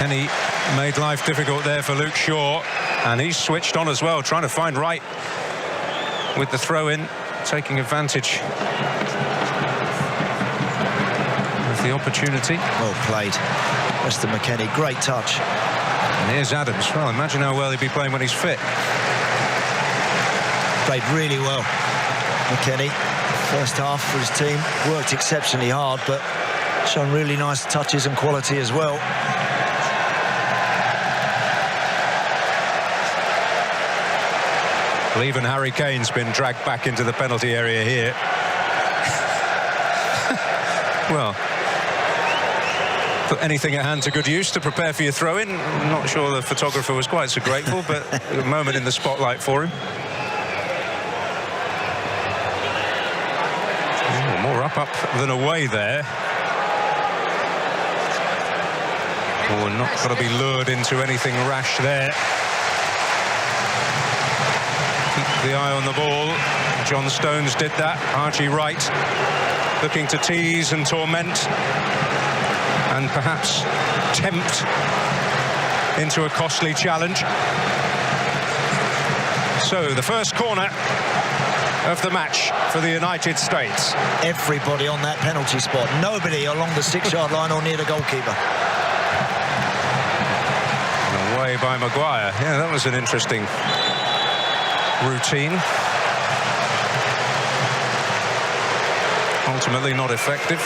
Kenny made life difficult there for Luke Shaw, and he's switched on as well, trying to find right with the throw-in, taking advantage of the opportunity. Well played, Weston McKennie, great touch. And here's Adams. Well, imagine how well he'd be playing when he's fit. Played really well, McKennie. First half for his team, worked exceptionally hard, but shown really nice touches and quality as well. Well, even Harry Kane's been dragged back into the penalty area here. Well, put anything at hand to good use to prepare for your throw-in. I'm not sure the photographer was quite so grateful, but a moment in the spotlight for him. Oh, more up than away there. Oh, not got to be lured into anything rash there. Keep the eye on the ball. John Stones did that. Archie Wright looking to tease and torment and perhaps tempt into a costly challenge. So the first corner of the match for the United States. Everybody on that penalty spot. Nobody along the 6-yard line or near the goalkeeper. Away by Maguire. Yeah, that was an interesting routine. Ultimately not effective.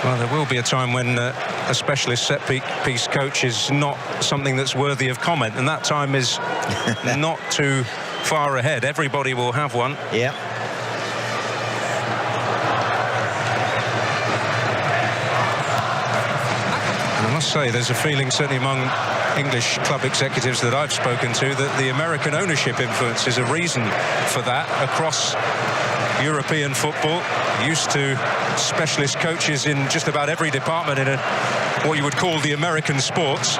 Well, there will be a time when a specialist set-piece coach is not something that's worthy of comment, and that time is not too far ahead. Everybody will have one. Yeah. must say there's a feeling, certainly among English club executives that I've spoken to, that the American ownership influence is a reason for that across European football. Used to specialist coaches in just about every department in what you would call the American sports.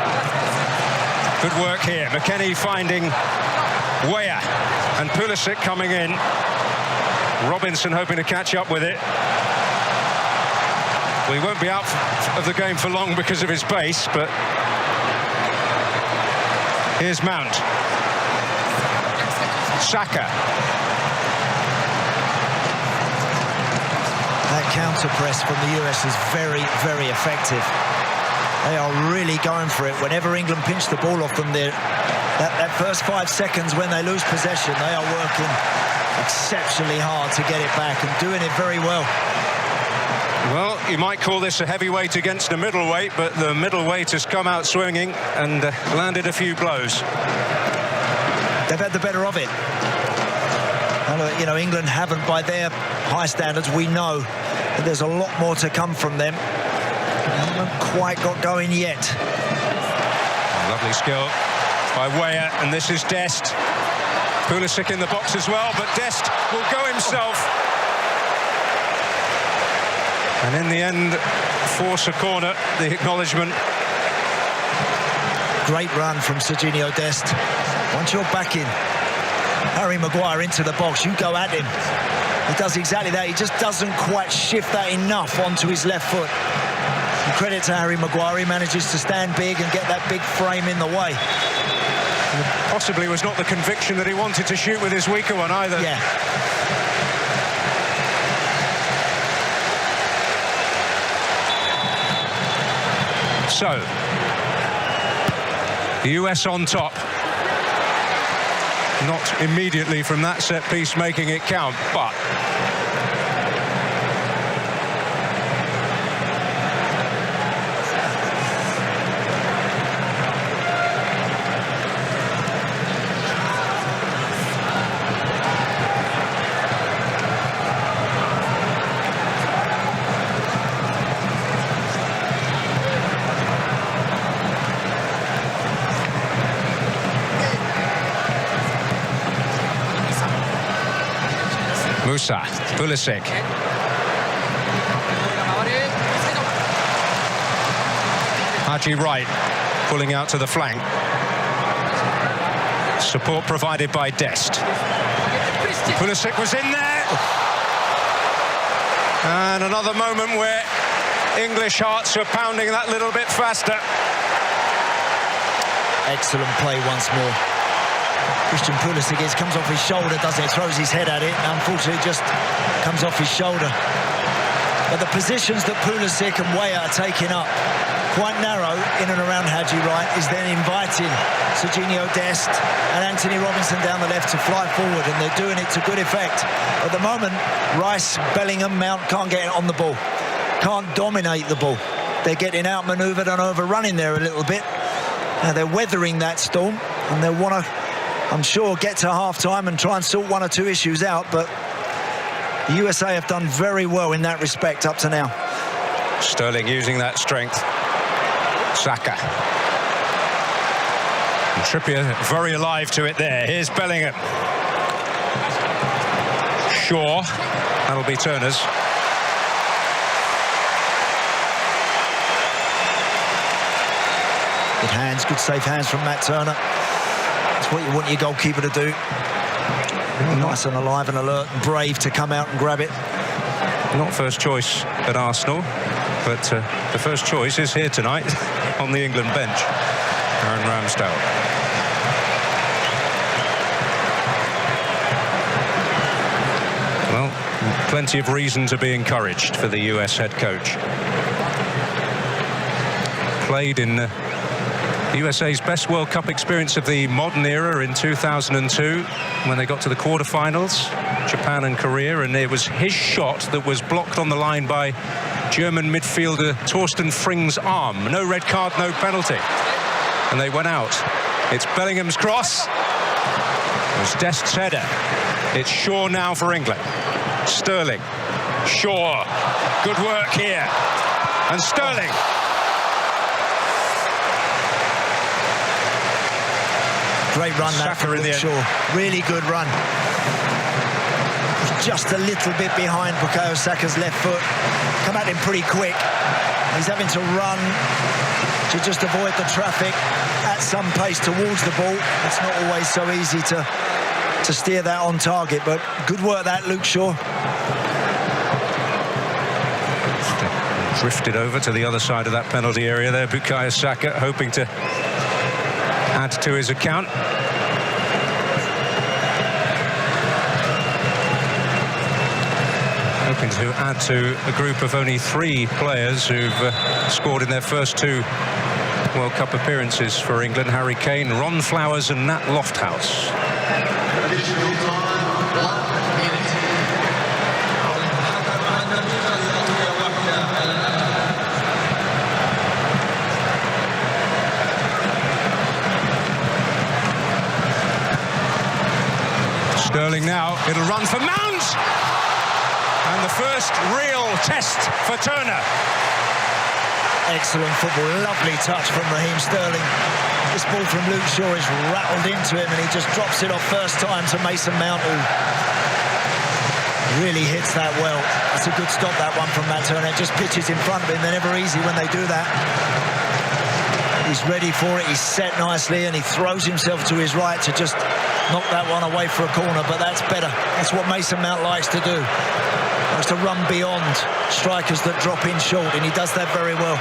Good work here. McKennie finding Weah, and Pulisic coming in. Robinson hoping to catch up with it. Well, he won't be out of the game for long because of his pace, but here's Mount. Saka. That counter-press from the US is very, very effective. They are really going for it. Whenever England pinch the ball off them, that first 5 seconds when they lose possession, they are working exceptionally hard to get it back and doing it very well. Well, you might call this a heavyweight against a middleweight, but the middleweight has come out swinging and landed a few blows. They've had the better of it. You know, England haven't, by their high standards, we know that there's a lot more to come from them. They haven't quite got going yet. Lovely skill by Weah, and this is Dest. Pulisic in the box as well, but Dest will go himself. And in the end, force a corner, the acknowledgement. Great run from Serginho Dest. Once you're back in, Harry Maguire into the box, you go at him. He does exactly that. He just doesn't quite shift that enough onto his left foot. And credit to Harry Maguire, he manages to stand big and get that big frame in the way. Possibly was not the conviction that he wanted to shoot with his weaker one either. Yeah. So, the US on top. Not immediately from that set piece making it count, but Musa, Pulisic. Haji Wright pulling out to the flank. Support provided by Dest. Pulisic was in there. And another moment where English hearts are pounding that little bit faster. Excellent play once more. Christian Pulisic comes off his shoulder, doesn't it? Throws his head at it, and unfortunately just comes off his shoulder. But the positions that Pulisic and Weah are taking up, quite narrow in and around Haji Wright, is then inviting Serginho Dest and Anthony Robinson down the left to fly forward, and they're doing it to good effect. At the moment, Rice, Bellingham, Mount can't get it on the ball, can't dominate the ball. They're getting outmanoeuvred and overrunning there a little bit. Now they're weathering that storm, and they want to, I'm sure, get to half-time and try and sort one or two issues out, but the USA have done very well in that respect up to now. Sterling using that strength. Saka. And Trippier very alive to it there. Here's Bellingham. Shaw. That'll be Turner's. Good hands, good safe hands from Matt Turner. That's what you want your goalkeeper to do. Nice and alive and alert and brave to come out and grab it. Not first choice at Arsenal, but the first choice is here tonight on the England bench. Aaron Ramsdale. Well, plenty of reason to be encouraged for the US head coach. Played in the USA's best World Cup experience of the modern era in 2002 when they got to the quarterfinals, Japan and Korea, and it was his shot that was blocked on the line by German midfielder Torsten Fring's arm. No red card, no penalty. And they went out. It's Bellingham's cross. It was Dest's header. It's Shaw now for England. Sterling. Shaw. Good work here. And Sterling. Great run that from Luke Shaw. Really good run. Just a little bit behind Bukayo Saka's left foot. Come at him pretty quick. He's having to run to just avoid the traffic at some pace towards the ball. It's not always so easy to steer that on target, but good work that, Luke Shaw. Drifted over to the other side of that penalty area there. Bukayo Saka hoping to add to his account. Hoping to add to a group of only 3 players who've scored in their first 2 World Cup appearances for England. Harry Kane, Ron Flowers and Nat Lofthouse. Sterling now, it'll run for Mount! And the first real test for Turner. Excellent football, lovely touch from Raheem Sterling. This ball from Luke Shaw is rattled into him and he just drops it off first time to Mason Mount, who really hits that well. That's a good stop, that one from Matt Turner. It just pitches in front of him. They're never easy when they do that. He's ready for it, he's set nicely and he throws himself to his right to just knock that one away for a corner, but that's better. That's what Mason Mount likes to do. He likes to run beyond strikers that drop in short, and he does that very well.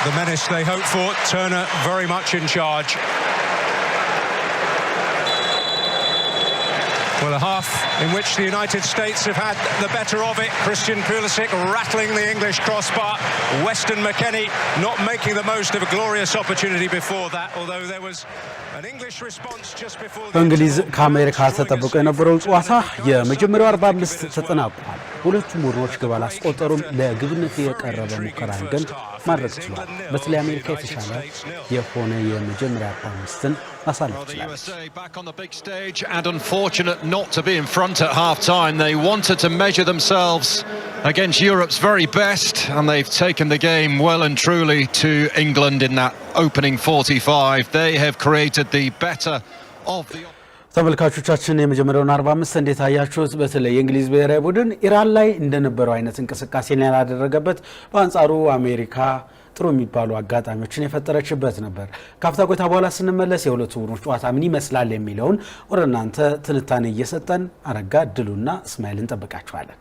The menace they hoped for. Turner very much in charge. Well, a half in which the United States have had the better of it. Christian Pulisic rattling the English crossbar. Weston McKennie not making the most of a glorious opportunity before that, although there was an English response just before the እንግሊዝ ከአሜሪካ ተጠብቆ የነበረው ጨዋታ የመጀመሪያው 45 ተጠናቋል። ሁለቱም ቡድኖች ግብ አላስቆጠሩም። ለግብነት የቀረበ ሙከራ ግን ማድረግ ችሏል። በተለይ አሜሪካ የተሻለ የሆነ የመጀመሪያ 45ን ማሳለፍ ችላለች። Back on the big stage and unfortunate not to be in front at half time. They wanted to measure themselves against Europe's very best and they've taken the game well and truly to England in that opening 45. They have created the better of the ተመልካቾቻችን የመጀመሪያውን 45 እንዴት አያችሁት? በተለይ የእንግሊዝ ብሔራዊ ቡድን ኢራን ላይ እንደነበረው አይነት እንቅስቃሴን ያላደረገበት፣ በአንጻሩ አሜሪካ ጥሩ የሚባሉ አጋጣሚዎችን የፈጠረችበት ነበር። ካፍታ ቆይታ በኋላ ስንመለስ የሁለቱ ቡድኖች ጨዋታ ምን ይመስላል የሚለውን ወደ እናንተ ትንታኔ እየሰጠን አረጋ ድሉና እስማኤልን እንጠብቃችኋለን።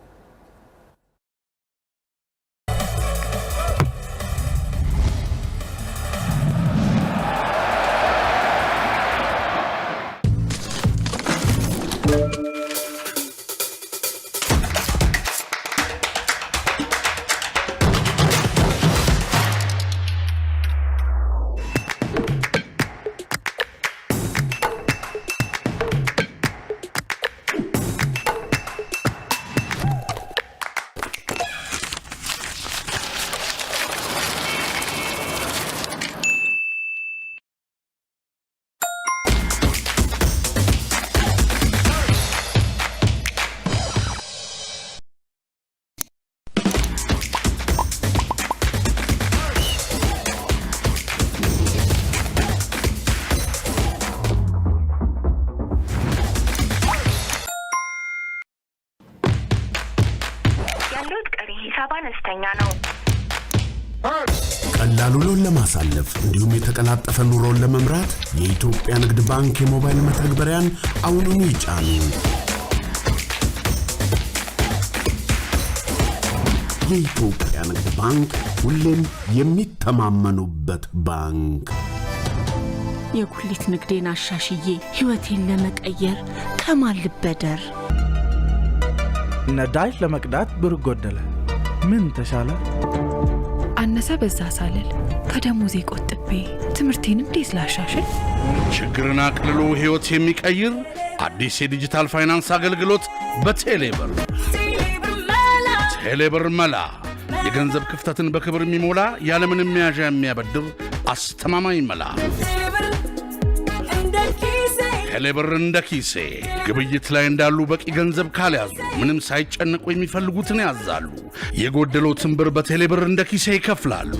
ቀላል ውሎን ለማሳለፍ እንዲሁም የተቀላጠፈ ኑሮን ለመምራት የኢትዮጵያ ንግድ ባንክ የሞባይል መተግበሪያን አሁኑኑ ይጫኑ። የኢትዮጵያ ንግድ ባንክ ሁሌም የሚተማመኑበት ባንክ። የጉሊት ንግዴን አሻሽዬ ህይወቴን ለመቀየር ከማን ልበደር? ነዳጅ ለመቅዳት ብር ጎደለ፣ ምን ተሻለ? አነሰ በዛ ሳልል ከደሞዜ ቆጥቤ ትምህርቴን እንዴት ላሻሽል? ችግርን አቅልሎ ህይወት የሚቀይር አዲስ የዲጂታል ፋይናንስ አገልግሎት በቴሌብር። ቴሌብር መላ የገንዘብ ክፍተትን በክብር የሚሞላ ያለምንም መያዣ የሚያበድር አስተማማኝ መላ። ቴሌብር እንደ ኪሴ ግብይት ላይ እንዳሉ በቂ ገንዘብ ካልያዙ ምንም ሳይጨነቁ የሚፈልጉትን ያዛሉ። የጎደሎትን ብር በቴሌብር እንደ ኪሴ ይከፍላሉ።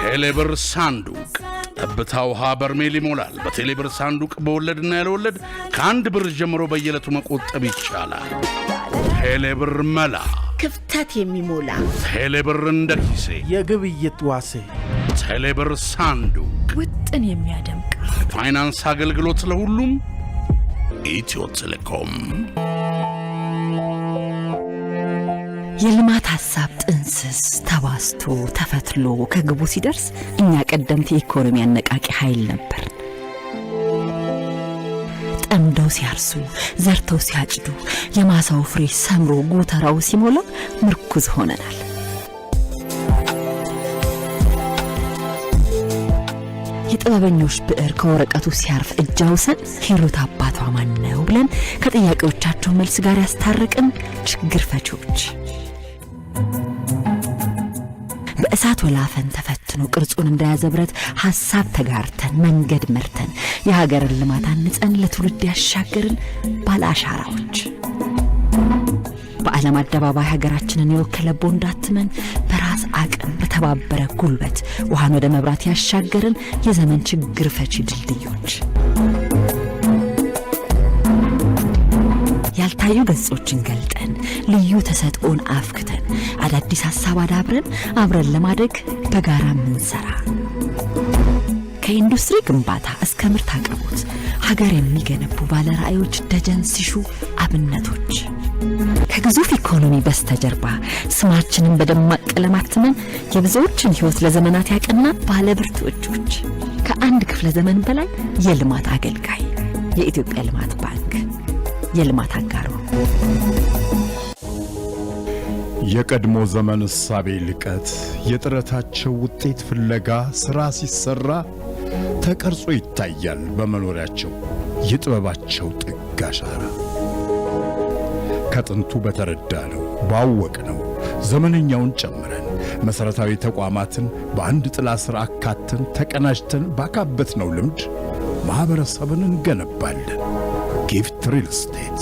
ቴሌብር ሳንዱቅ ጠብታ ውሃ በርሜል ይሞላል። በቴሌብር ሳንዱቅ በወለድና ያለወለድ ከ1 ብር ጀምሮ በየዕለቱ መቆጠብ ይቻላል። ቴሌብር መላ ክፍተት የሚሞላ ቴሌብር እንደ ኪሴ የግብይት ዋሴ ቴሌብር ሳንዱቅ ውጥን የሚያደምቅ ፋይናንስ አገልግሎት ለሁሉም ኢትዮ ቴሌኮም። የልማት ሐሳብ ጥንስስ ተባስቶ ተፈትሎ ከግቡ ሲደርስ እኛ ቀደምት የኢኮኖሚ አነቃቂ ኃይል ነበር። ጠምደው ሲያርሱ ዘርተው ሲያጭዱ የማሳው ፍሬ ሰምሮ ጎተራው ሲሞላ ምርኩዝ ሆነናል። የጥበበኞች ብዕር ከወረቀቱ ሲያርፍ እጃውሰን ሂሩት አባቷ ማን ነው ብለን ከጥያቄዎቻቸው መልስ ጋር ያስታረቅን ችግር ፈቺዎች በእሳት ወላፈን ተፈትኖ ቅርጹን እንደያዘ ብረት ሐሳብ ተጋርተን መንገድ መርተን የሀገርን ልማት አንጸን ለትውልድ ያሻገርን ባለአሻራዎች በዓለም አደባባይ ሀገራችንን የወከለ ቦንድ አትመን በራስ አቅም በተባበረ ጉልበት ውሃን ወደ መብራት ያሻገርን የዘመን ችግር ፈቺ ድልድዮች ያልታዩ ገጾችን ገልጠን ልዩ ተሰጥኦን አፍክተን አዳዲስ ሐሳብ አዳብረን አብረን ለማደግ በጋራ ምንሰራ ከኢንዱስትሪ ግንባታ እስከ ምርት አቅርቦት ሀገር የሚገነቡ ባለራዕዮች ደጀን ሲሹ አብነቶች ከግዙፍ ኢኮኖሚ በስተጀርባ ስማችንን በደማቅ ቀለም አትመን የብዙዎችን ሕይወት ለዘመናት ያቀና ባለብርቱ እጆች ከአንድ ክፍለ ዘመን በላይ የልማት አገልጋይ የኢትዮጵያ ልማት ባንክ የልማት አጋሩ የቀድሞ ዘመን እሳቤ ልቀት የጥረታቸው ውጤት ፍለጋ ሥራ ሲሰራ ተቀርጾ ይታያል በመኖሪያቸው የጥበባቸው ጥግ አሻራ። ከጥንቱ በተረዳነው ባወቅነው ዘመነኛውን ጨምረን መሰረታዊ ተቋማትን በአንድ ጥላ ስር አካተን ተቀናጅተን ባካበትነው ልምድ ማህበረሰብን እንገነባለን። ጊፍት ሪል ስቴት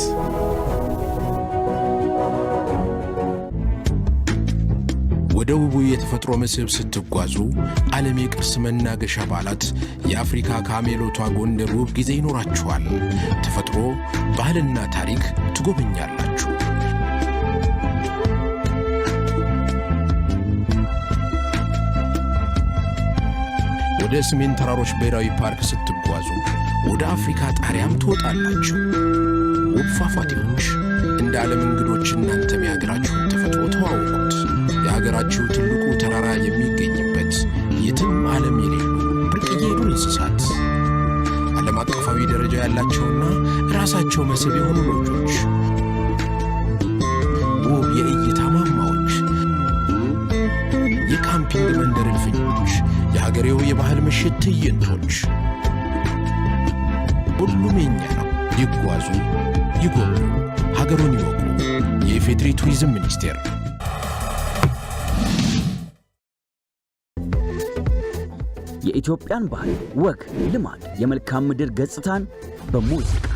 ወደ ውቡ የተፈጥሮ መስህብ ስትጓዙ ዓለም የቅርስ መናገሻ በዓላት የአፍሪካ ካሜሎቷ ጎንደር ውብ ጊዜ ይኖራችኋል። ተፈጥሮ፣ ባህልና ታሪክ ትጎበኛላችሁ። ወደ ሰሜን ተራሮች ብሔራዊ ፓርክ ስትጓዙ ወደ አፍሪካ ጣሪያም ትወጣላችሁ። ውብ ፏፏቴዎች እንደ ዓለም እንግዶች እናንተም የሀገራችሁን ተፈጥሮ ተዋወቁት። የሀገራችሁ ትልቁ ተራራ የሚገኝበት የትም ዓለም የሌሉ ብርቅዬ የዱር እንስሳት፣ ዓለም አቀፋዊ ደረጃ ያላቸውና ራሳቸው መስህብ የሆኑ ሎጆች፣ ውብ የእይታ ማማዎች፣ የካምፒንግ መንደር እልፍኞች፣ የሀገሬው የባህል ምሽት ትዕይንቶች፣ ሁሉም የኛ ነው። ይጓዙ፣ ይጎብኙ፣ ሀገሩን ይወቁ። የኢፌዴሪ ቱሪዝም ሚኒስቴር። የኢትዮጵያን ባህል፣ ወግ፣ ልማድ፣ የመልካም ምድር ገጽታን በሙዚቃ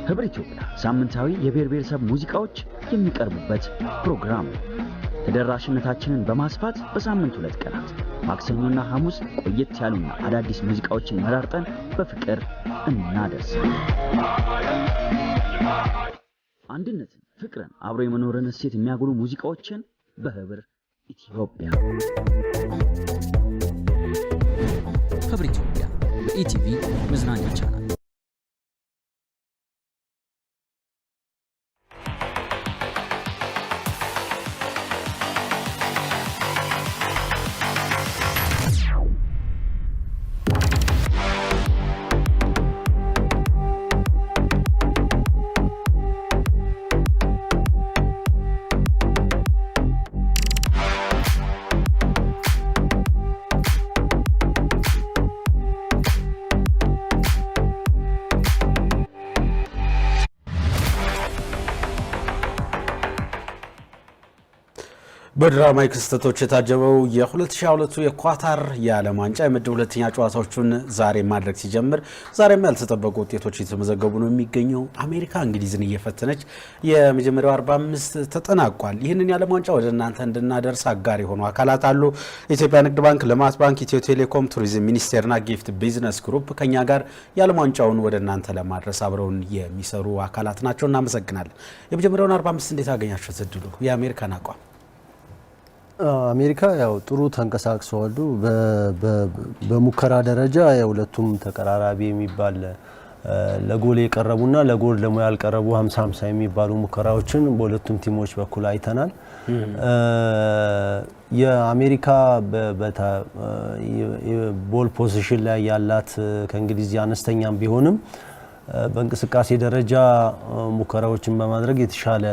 ህብር ኢትዮጵያ ሳምንታዊ የብሔር ብሔረሰብ ሙዚቃዎች የሚቀርቡበት ፕሮግራም ተደራሽነታችንን በማስፋት በሳምንት 2 ቀናት ማክሰኞና ሐሙስ ቆየት ያሉና አዳዲስ ሙዚቃዎችን መራርጠን በፍቅር እናደርስ። አንድነትን፣ ፍቅርን፣ አብሮ የመኖርን እሴት የሚያጎሉ ሙዚቃዎችን በህብር ኢትዮጵያ። ህብር ኢትዮጵያ በኢቲቪ መዝናኛ ቻናል። በድራማዊ ክስተቶች የታጀበው የ2022ቱ የኳታር የዓለም ዋንጫ የምድብ 2ኛ ጨዋታዎቹን ዛሬ ማድረግ ሲጀምር ዛሬም ያልተጠበቁ ውጤቶች እየተመዘገቡ ነው የሚገኘው። አሜሪካ እንግሊዝን እየፈተነች የመጀመሪያው 45 ተጠናቋል። ይህንን የዓለም ዋንጫ ወደ እናንተ እንድናደርስ አጋር የሆኑ አካላት አሉ። ኢትዮጵያ ንግድ ባንክ፣ ልማት ባንክ፣ ኢትዮ ቴሌኮም፣ ቱሪዝም ሚኒስቴርና ጊፍት ቢዝነስ ግሩፕ ከኛ ጋር የዓለም ዋንጫውን ወደ እናንተ ለማድረስ አብረውን የሚሰሩ አካላት ናቸው። እናመሰግናለን። የመጀመሪያውን 45 እንዴት አገኛችሁት? እድሉ የአሜሪካን አቋም አሜሪካ ያው ጥሩ ተንቀሳቅሰዋል። በሙከራ ደረጃ የሁለቱም ተቀራራቢ የሚባል ለጎል የቀረቡና ለጎል ደግሞ ያልቀረቡ 50-50 የሚባሉ ሙከራዎችን በሁለቱም ቲሞች በኩል አይተናል። የአሜሪካ ቦል ፖዚሽን ላይ ያላት ከእንግሊዝ አነስተኛም ቢሆንም በእንቅስቃሴ ደረጃ ሙከራዎችን በማድረግ የተሻለ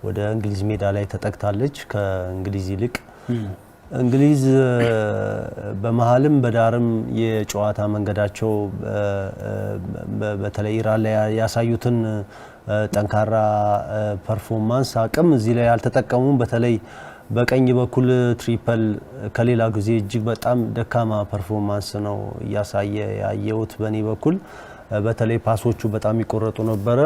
ወደ እንግሊዝ ሜዳ ላይ ተጠቅታለች ከእንግሊዝ ይልቅ። እንግሊዝ በመሃልም በዳርም የጨዋታ መንገዳቸው በተለይ ኢራን ላይ ያሳዩትን ጠንካራ ፐርፎርማንስ አቅም እዚህ ላይ አልተጠቀሙም። በተለይ በቀኝ በኩል ትሪፕል ከሌላ ጊዜ እጅግ በጣም ደካማ ፐርፎርማንስ ነው እያሳየ ያየሁት በኔ በኩል። በተለይ ፓሶቹ በጣም ይቆረጡ ነበረ።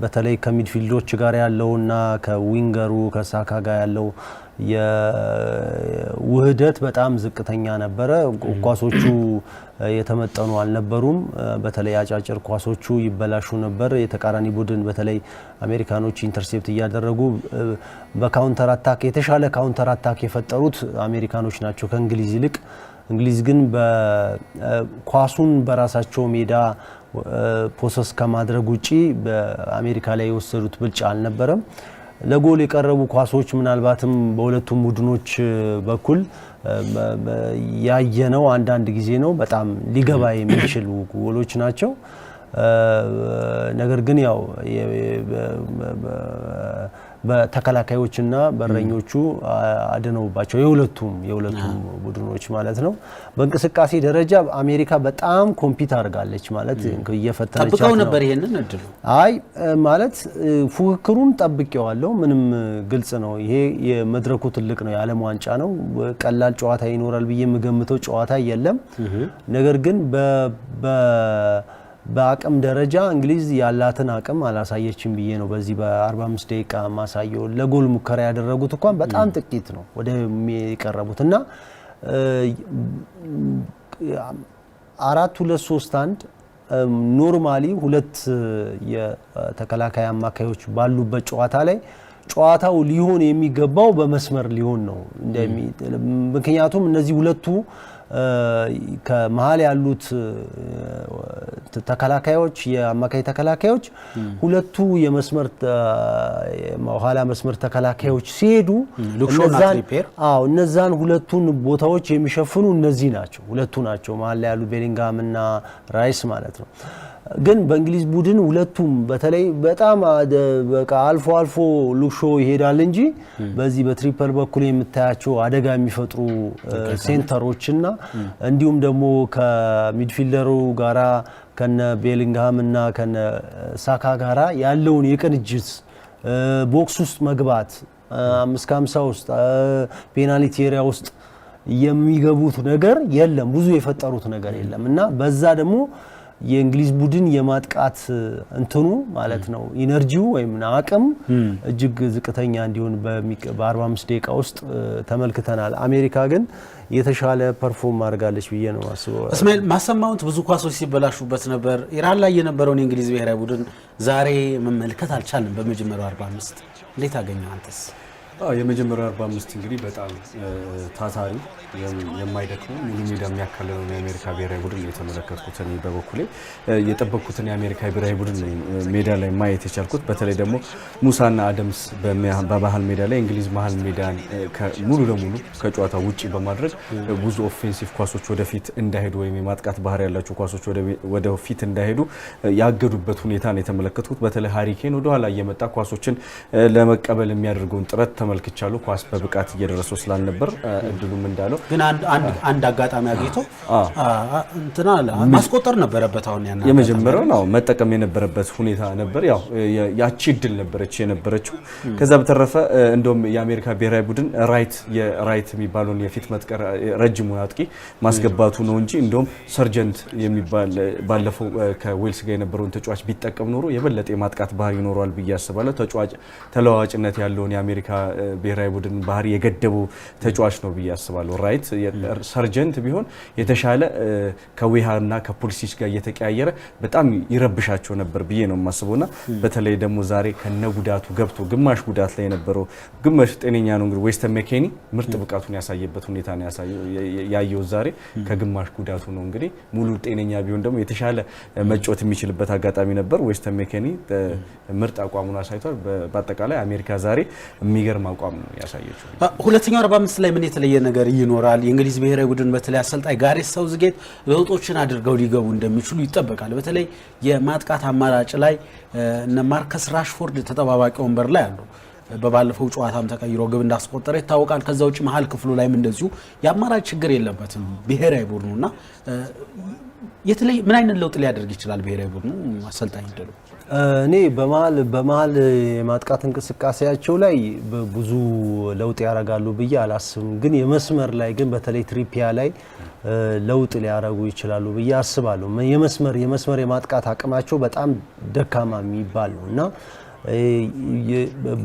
በተለይ ከሚድፊልዶች ጋር ያለውና ከዊንገሩ ከሳካ ጋር ያለው የውህደት በጣም ዝቅተኛ ነበረ። ኳሶቹ የተመጠኑ አልነበሩም። በተለይ አጫጭር ኳሶቹ ይበላሹ ነበር። የተቃራኒ ቡድን በተለይ አሜሪካኖች ኢንተርሴፕት እያደረጉ በካውንተር አታክ የተሻለ ካውንተር አታክ የፈጠሩት አሜሪካኖች ናቸው ከእንግሊዝ ይልቅ። እንግሊዝ ግን በኳሱን በራሳቸው ሜዳ ፖሰስ ከማድረግ ውጪ በአሜሪካ ላይ የወሰዱት ብልጫ አልነበረም። ለጎል የቀረቡ ኳሶች ምናልባትም በሁለቱም ቡድኖች በኩል ያየነው አንዳንድ ጊዜ ነው በጣም ሊገባ የሚችሉ ጎሎች ናቸው። ነገር ግን ያው በተከላካዮችና በረኞቹ አድነውባቸው የሁለቱም ቡድኖች ማለት ነው። በእንቅስቃሴ ደረጃ አሜሪካ በጣም ኮምፒት አድርጋለች ማለት እየፈተነች ተጠብቀው ነበር። ይሄንን እድሉ አይ ማለት ፉክክሩን ጠብቄዋለሁ። ምንም ግልጽ ነው። ይሄ የመድረኩ ትልቅ ነው፣ የዓለም ዋንጫ ነው። ቀላል ጨዋታ ይኖራል ብዬ የምገምተው ጨዋታ የለም። ነገር ግን በአቅም ደረጃ እንግሊዝ ያላትን አቅም አላሳየችም ብዬ ነው በዚህ በ45 ደቂቃ ማሳየው። ለጎል ሙከራ ያደረጉት እንኳን በጣም ጥቂት ነው ወደ የሚቀርቡትና 4-2-3-1 ኖርማሊ ሁለት የተከላካይ አማካዮች ባሉበት ጨዋታ ላይ ጨዋታው ሊሆን የሚገባው በመስመር ሊሆን ነው። ምክንያቱም እነዚህ ሁለቱ ከመሃል ያሉት ተከላካዮች የአማካይ ተከላካዮች ሁለቱ የመስመር ኋላ መስመር ተከላካዮች ሲሄዱ እነዛን ሁለቱን ቦታዎች የሚሸፍኑ እነዚህ ናቸው፣ ሁለቱ ናቸው መሃል ላይ ያሉ ቤሊንጋም እና ራይስ ማለት ነው። ግን በእንግሊዝ ቡድን ሁለቱም በተለይ በጣም በቃ አልፎ ሉክሾ ይሄዳል እንጂ በዚህ በትሪፕል በኩል የምታያቸው አደጋ የሚፈጥሩ ሴንተሮችና እንዲሁም ደግሞ ከሚድፊልደሩ ጋራ ከነ ቤሊንጋም እና ከነ ሳካ ጋራ ያለውን የቅንጅት ቦክስ ውስጥ መግባት 5-50 ውስጥ ፔናልቲ ኤሪያ ውስጥ የሚገቡት ነገር የለም፣ ብዙ የፈጠሩት ነገር የለም እና በዛ ደግሞ የእንግሊዝ ቡድን የማጥቃት እንትኑ ማለት ነው ኢነርጂው ወይም አቅም እጅግ ዝቅተኛ እንዲሆን በ45 ደቂቃ ውስጥ ተመልክተናል። አሜሪካ ግን የተሻለ ፐርፎርም አድርጋለች ብዬ ነው ማስበው። እስማኤል ማሰማውት ብዙ ኳሶች ሲበላሹበት ነበር። ኢራን ላይ የነበረውን የእንግሊዝ ብሔራዊ ቡድን ዛሬ መመልከት አልቻልንም። በመጀመሪያው 45 እንዴት አገኘው አንተስ? የመጀመሪያው 45 እንግዲህ በጣም ታታሪ የማይደክሙ ሙሉ ሜዳ የሚያካልለው የአሜሪካ ብሔራዊ ቡድን ነው የተመለከትኩት። እኔ በበኩሌ የጠበቅኩትን የአሜሪካ ብሔራዊ ቡድን ሜዳ ላይ ማየት የቻልኩት በተለይ ደግሞ ሙሳና አደምስ በባህል ሜዳ ላይ እንግሊዝ መሀል ሜዳን ሙሉ ለሙሉ ከጨዋታ ውጪ በማድረግ ብዙ ኦፌንሲቭ ኳሶች ወደፊት እንዳይሄዱ ወይም የማጥቃት ባህሪ ያላቸው ኳሶች ወደፊት እንዳይሄዱ ያገዱበት ሁኔታ ነው የተመለከትኩት። በተለይ ሃሪ ኬን ወደ ኋላ እየመጣ ኳሶችን ለመቀበል የሚያደርገውን ጥረት ተመልክቻለሁ። ኳስ በብቃት እየደረሰው ስላልነበር እድሉም እንዳለው ግን አንድ አጋጣሚ አግኝቶ እንትና ማስቆጠር ነበረበት። አሁን ያና የመጀመሪያው ነው መጠቀም የነበረበት ሁኔታ ነበር። ያው ያቺ እድል ነበረች የነበረችው። ከዛ በተረፈ እንደውም የአሜሪካ ብሔራዊ ቡድን ራይት የሚባለውን የፊት መጥቀር ረጅሙ አጥቂ ማስገባቱ ነው እንጂ እንደውም ሰርጀንት የሚባል ባለፈው ከዌልስ ጋር የነበረውን ተጫዋች ቢጠቀም ኖሮ የበለጠ የማጥቃት ባህሪ ይኖራል ብዬ አስባለሁ። ተጫዋች ተለዋዋጭነት ያለውን የአሜሪካ ብሔራዊ ቡድን ባህሪ የገደበው ተጫዋች ነው ብዬ አስባለሁ። ራይት ሰርጀንት ቢሆን የተሻለ ከዌሃና ከፖሊሲች ጋር እየተቀያየረ በጣም ይረብሻቸው ነበር ብዬ ነው የማስበውና በተለይ ደግሞ ዛሬ ከነጉዳቱ ገብቶ ግማሽ ጉዳት ላይ የነበረው ግማሽ ጤነኛ ነው እንግዲህ ዌስተን ሜኬኒ ምርጥ ብቃቱን ያሳየበት ሁኔታ ነው ያየው ዛሬ ከግማሽ ጉዳቱ ነው እንግዲህ ሙሉ ጤነኛ ቢሆን ደግሞ የተሻለ መጫወት የሚችልበት አጋጣሚ ነበር። ዌስተን ሜኬኒ ምርጥ አቋሙን አሳይቷል። በአጠቃላይ አሜሪካ ዛሬ የሚገርም አቋም ነው ያሳየችው። ሁለተኛው 45 ላይ ምን የተለየ ነገር ይኖራል? የእንግሊዝ ብሔራዊ ቡድን በተለይ አሰልጣኝ ጋሬት ሳውዝጌት ለውጦችን አድርገው ሊገቡ እንደሚችሉ ይጠበቃል። በተለይ የማጥቃት አማራጭ ላይ እነ ማርከስ ራሽፎርድ ተጠባባቂ ወንበር ላይ አሉ። በባለፈው ጨዋታም ተቀይሮ ግብ እንዳስቆጠረ ይታወቃል። ከዛ ውጪ መሀል ክፍሉ ላይም እንደዚሁ የአማራጭ ችግር የለበትም ብሔራዊ ቡድኑና የተለየ ምን አይነት ለውጥ ሊያደርግ ይችላል ብሔራዊ ቡድኑ አሰልጣኝ ይደሉ? እኔ በመሀል የማጥቃት እንቅስቃሴያቸው ላይ ብዙ ለውጥ ያደርጋሉ ብዬ አላስብም። ግን የመስመር ላይ ግን በተለይ ትሪፒያ ላይ ለውጥ ሊያደርጉ ይችላሉ ብዬ አስባለሁ። የመስመር የማጥቃት አቅማቸው በጣም ደካማ የሚባል ነው እና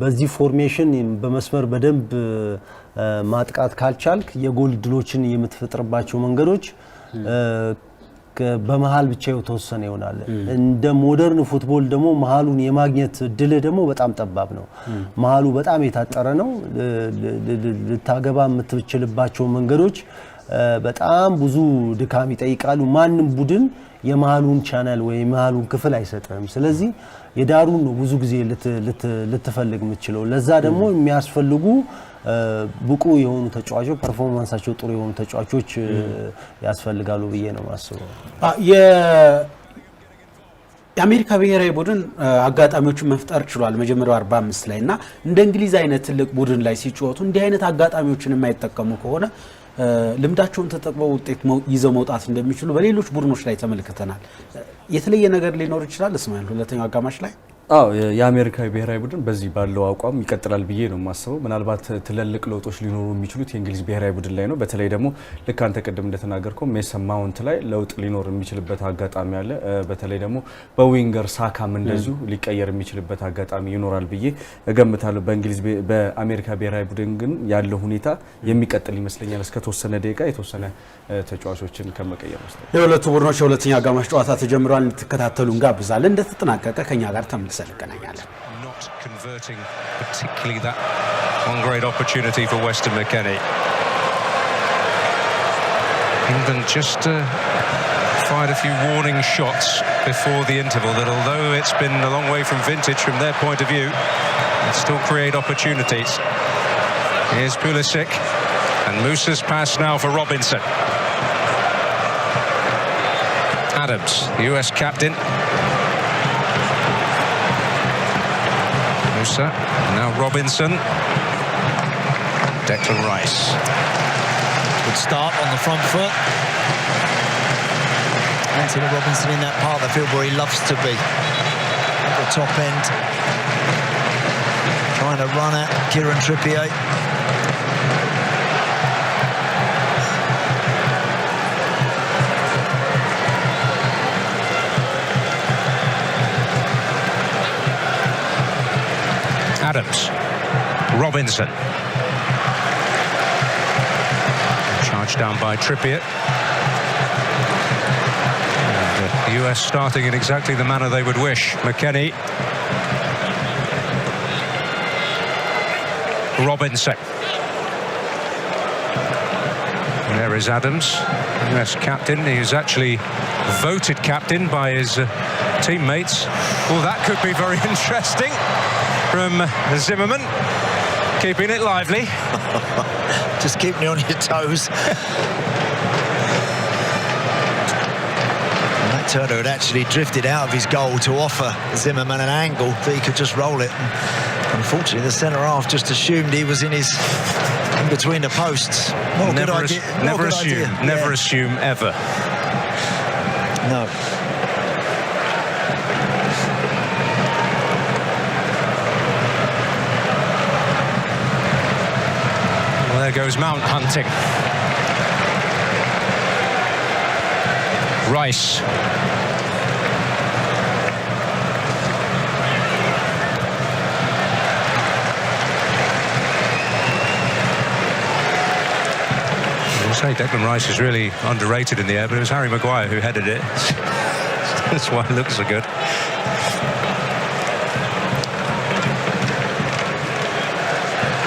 በዚህ ፎርሜሽን በመስመር በደንብ ማጥቃት ካልቻልክ የጎል ድሎችን የምትፈጥርባቸው መንገዶች በመሃል ብቻ የተወሰነ ይሆናል። እንደ ሞደርን ፉትቦል ደግሞ መሃሉን የማግኘት ድል ደግሞ በጣም ጠባብ ነው። መሃሉ በጣም የታጠረ ነው። ልታገባ የምትችልባቸው መንገዶች በጣም ብዙ ድካም ይጠይቃሉ። ማንም ቡድን የመሃሉን ቻናል ወይ የመሃሉን ክፍል አይሰጥም። ስለዚህ የዳሩን ነው ብዙ ጊዜ ልትፈልግ የምትችለው። ለዛ ደግሞ የሚያስፈልጉ ብቁ የሆኑ ተጫዋቾች ፐርፎርማንሳቸው ጥሩ የሆኑ ተጫዋቾች ያስፈልጋሉ ብዬ ነው ማስበው። የአሜሪካ ብሔራዊ ቡድን አጋጣሚዎችን መፍጠር ችሏል መጀመሪያው 45 ላይ እና እንደ እንግሊዝ አይነት ትልቅ ቡድን ላይ ሲጫወቱ እንዲህ አይነት አጋጣሚዎችን የማይጠቀሙ ከሆነ ልምዳቸውን ተጠቅመው ውጤት ይዘው መውጣት እንደሚችሉ በሌሎች ቡድኖች ላይ ተመልክተናል። የተለየ ነገር ሊኖር ይችላል እስማኤል ሁለተኛው አጋማሽ ላይ? አዎ የአሜሪካዊ ብሔራዊ ቡድን በዚህ ባለው አቋም ይቀጥላል ብዬ ነው የማስበው። ምናልባት ትልልቅ ለውጦች ሊኖሩ የሚችሉት የእንግሊዝ ብሔራዊ ቡድን ላይ ነው። በተለይ ደግሞ ልክ አንተ ቅድም እንደተናገርከው ሜሰን ማውንት ላይ ለውጥ ሊኖር የሚችልበት አጋጣሚ አለ። በተለይ ደግሞ በዊንገር ሳካም እንደዚሁ ሊቀየር የሚችልበት አጋጣሚ ይኖራል ብዬ እገምታለሁ። በአሜሪካ ብሔራዊ ቡድን ግን ያለው ሁኔታ የሚቀጥል ይመስለኛል እስከ ተወሰነ ደቂቃ የተወሰነ ተጫዋቾችን ከመቀየር ውስጥ። የሁለቱ ቡድኖች የሁለተኛ አጋማሽ ጨዋታ ተጀምሯል። እንድትከታተሉ እንጋብዛለን። እንደተጠናቀቀ ከኛ ጋር ተመልሰን እንገናኛለን። Not converting particularly that one great opportunity for Weston McKennie. England just fired a few warning shots before the interval that although it's been a long way from vintage from their point of view, it still create opportunities. Here's Pulisic and Musa's pass now for Robinson. Adams, the US captain. Musa, now Robinson. Declan Rice. Good start on the front foot. Anthony Robinson in that part of the field where he loves to be. At the top end. Trying to run at Kieran Trippier. Adams, Robinson, charged down by Trippier. And the US starting in exactly the manner they would wish. McKennie, Robinson. And there is Adams, US captain. He is actually voted captain by his teammates. Well, that could be very interesting. From Zimmerman, keeping it lively. Just keep me on your toes. Back Turner had actually drifted out of his goal to offer Zimmerman an angle that he could just roll it. And unfortunately, the centre-half just assumed he was in between the posts. Not a good idea. Never assume. Never assume ever. No. Well, there goes Mount hunting. Rice. Declan Rice is really underrated in the air, but it was Harry Maguire who headed it. That's why it looks so good.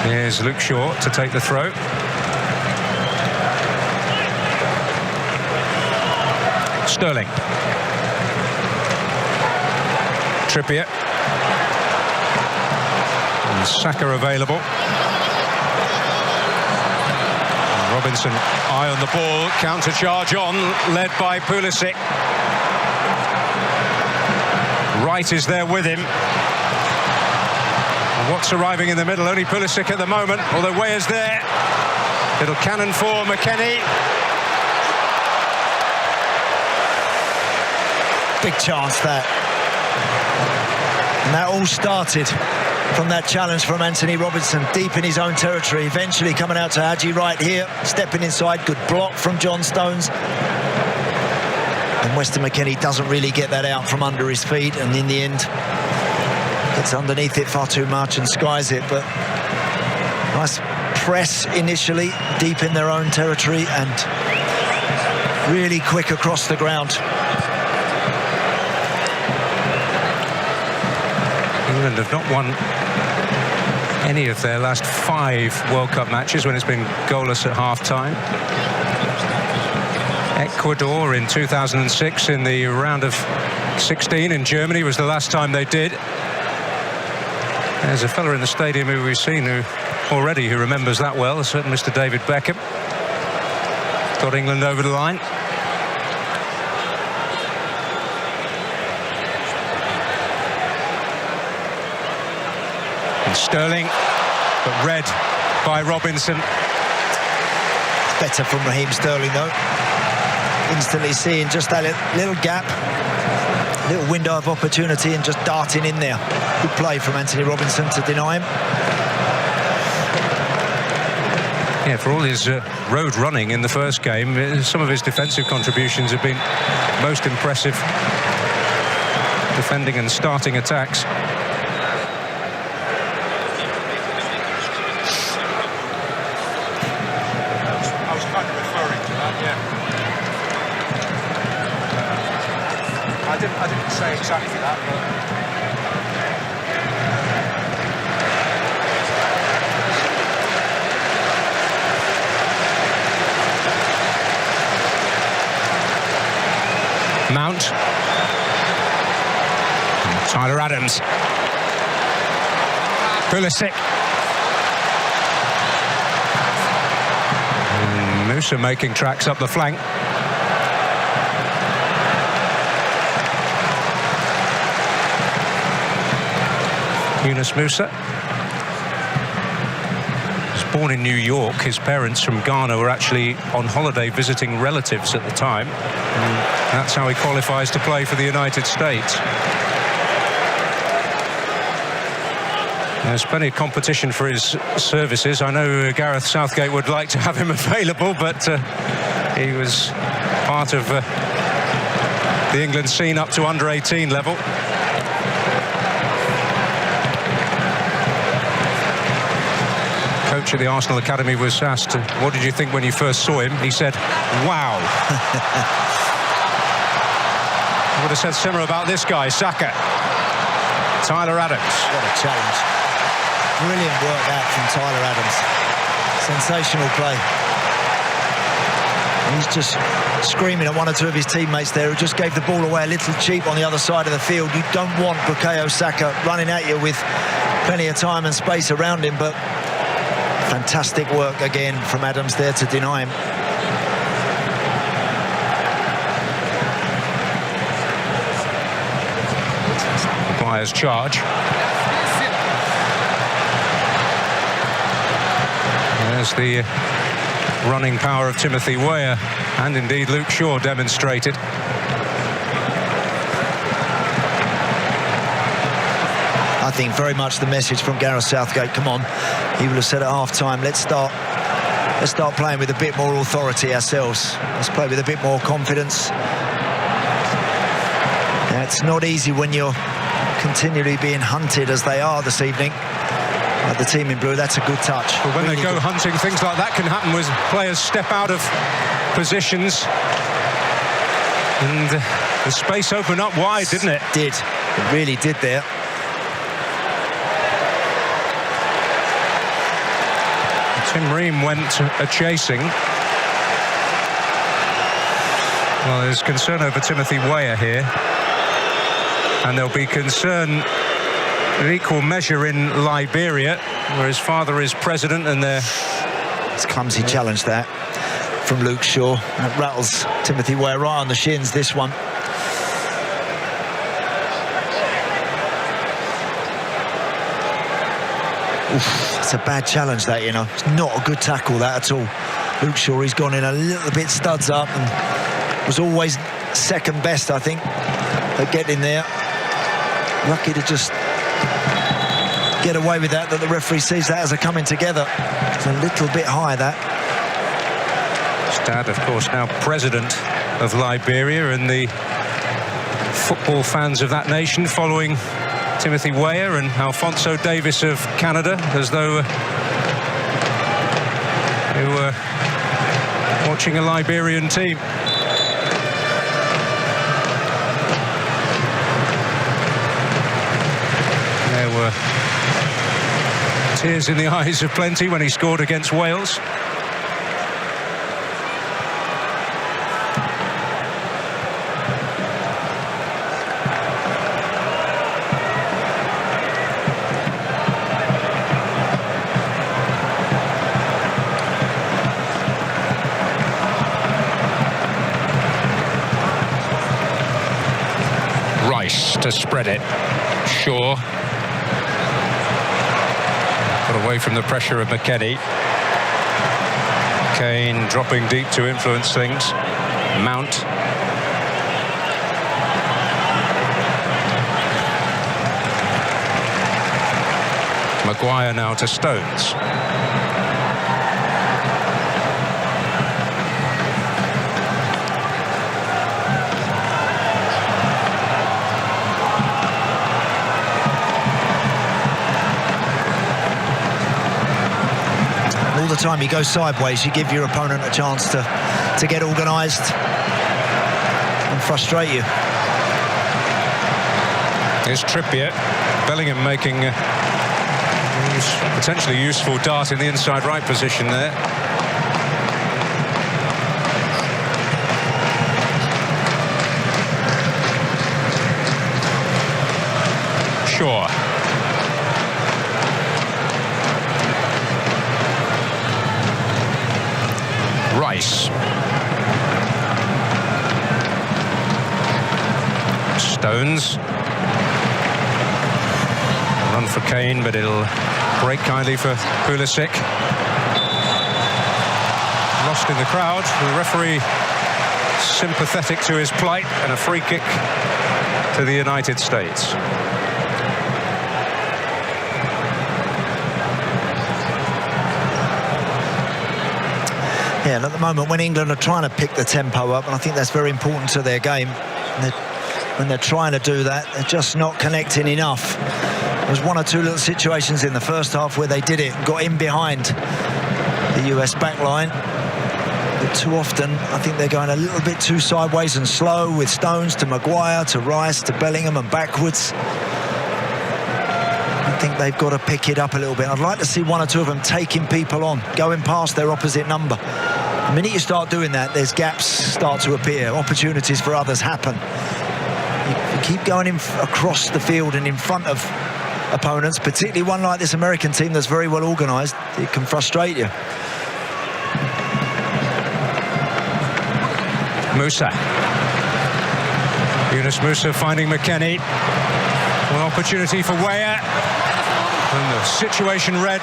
Here's Luke Shaw to take the throw. Sterling. Trippier. And Saka available. Robinson, eye on the ball, counter-charge on, led by Pulisic. Wright is there with him. And what's arriving in the middle? Only Pulisic at the moment, although Weah's there. Little cannon for McKennie. Big chance that. And that all started from that challenge from Anthony Robinson, deep in his own territory, eventually coming out to Haji Wright here, stepping inside, good block from John Stones. And Weston McKennie doesn't really get that out from under his feet, and in the end, gets underneath it far too much and skies it, but nice press initially, deep in their own territory, and really quick across the ground. England have not won any of their last 5 World Cup matches when it's been goalless at half-time. Ecuador in 2006 in the round of 16 in Germany was the last time they did. There's a fella in the stadium who we've seen who remembers that well, a certain Mr. David Beckham. Got England over the line. Sterling, but read by Robinson. Better from Raheem Sterling though. Instantly seeing just that little gap, little window of opportunity, and just darting in there. Good play from Anthony Robinson to deny him. Yeah, for all his road running in the first game, some of his defensive contributions have been most impressive. Defending and starting attacks. I didn't say exactly that, but... Mount. Tyler Adams. Pulisic. Musa making tracks up the flank. Yunus Musa was born in New York. His parents from Ghana were actually on holiday visiting relatives at the time. And that's how he qualifies to play for the United States. There's plenty of competition for his services. I know Gareth Southgate would like to have him available, but he was part of the England scene up to under 18 level. Coach at the Arsenal Academy was asked, what did you think when you first saw him? He said, wow. I would have said similar about this guy, Saka. Tyler Adams. What a challenge. Brilliant work out from Tyler Adams. Sensational play. And he's just screaming at one or two of his teammates there who just gave the ball away a little cheap on the other side of the field. You don't want Bukayo Saka running at you with plenty of time and space around him, but fantastic work again from Adams there to deny him. Maguire's charge. There's the running power of Timothy Weah, and indeed Luke Shaw demonstrated. I think very much the message from Gareth Southgate, come on, he will have said at half-time, let's start playing with a bit more authority ourselves. Let's play with a bit more confidence. Now, it's not easy when you're continually being hunted as they are this evening. The team in blue, that's a good touch. But when really they go good. hunting, things like that can happen when players step out of positions. And the space opened up wide, didn't it? It really did there. Tim Ream went a-chasing. Well, there's concern over Timothy Weah here. And there'll be concern in equal measure in Liberia, where his father is president, and there... It's a clumsy challenge there from Luke Shaw. That rattles Timothy Weah right on the shins, this one. Oof, it's a bad challenge, that, you know. It's not a good tackle, that, at all. Luke Shaw, he's gone in a little bit studs up and was always second best, I think, at getting there. Lucky to just get away with that the referee sees that as a coming together. It's a little bit high, that. His dad, of course, now president of Liberia, and the football fans of that nation following Timothy Weah and Alphonso Davis of Canada, as though they were watching a Liberian team. There were tears in the eyes of plenty when he scored against Wales. To spread it. Shaw got away from the pressure of McKennie. Kane dropping deep to influence things. Mount. Maguire now to Stones. Time you go sideways, you give your opponent a chance to get organised and frustrate you. Here's Trippier. Bellingham making a potentially useful dart in the inside right position there. Shaw. Rice. Stones. Run for Kane, but it'll break kindly for Pulisic. Lost in the crowd. The referee sympathetic to his plight, and a free kick to the United States. Yeah, and at the moment when England are trying to pick the tempo up, and I think that's very important to their game, when they're trying to do that, they're just not connecting enough. There was one or two little situations in the first half where they did it, got in behind the US back line. But too often, I think they're going a little bit too sideways and slow, with Stones to Maguire, to Rice, to Bellingham, and backwards. I think they've got to pick it up a little bit. I'd like to see one or two of them taking people on, going past their opposite number. The minute you start doing that, there's gaps start to appear, opportunities for others happen. You keep going across the field and in front of opponents, particularly one like this American team that's very well organised, it can frustrate you. Musa. Yunus Musa finding McKennie. An opportunity for Weah. And the situation read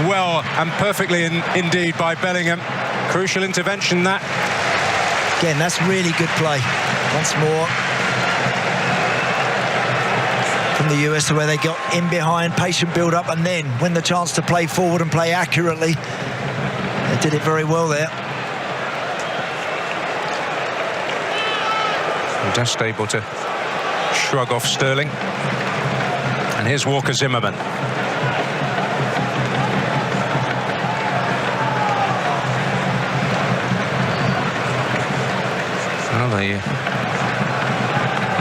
well and perfectly indeed by Bellingham. Crucial intervention that. Again, that's really good play. Once more from the US, where they got in behind, patient build-up, and then when the chance to play forward and play accurately, they did it very well there. Just able to shrug off Sterling. And here's Walker Zimmerman. Well, the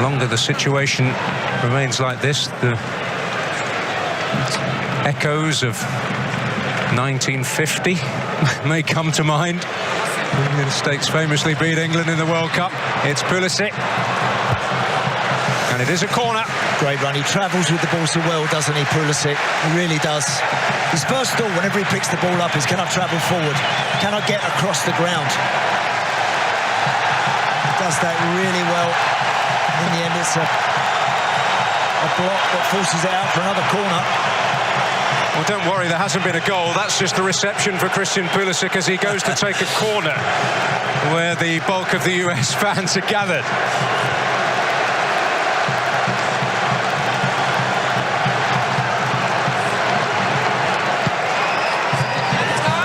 longer the situation remains like this, the echoes of 1950 may come to mind. The United States famously beat England in the World Cup. It's Pulisic. And it is a corner. Great run. He travels with the ball so well, doesn't he, Pulisic? He really does. His first thought whenever he picks the ball up is, can I travel forward? Can I get across the ground? He does that really well. In the end, it's a block that forces it out for another corner. Well, don't worry, there hasn't been a goal. That's just the reception for Christian Pulisic as he goes to take a corner where the bulk of the US fans are gathered.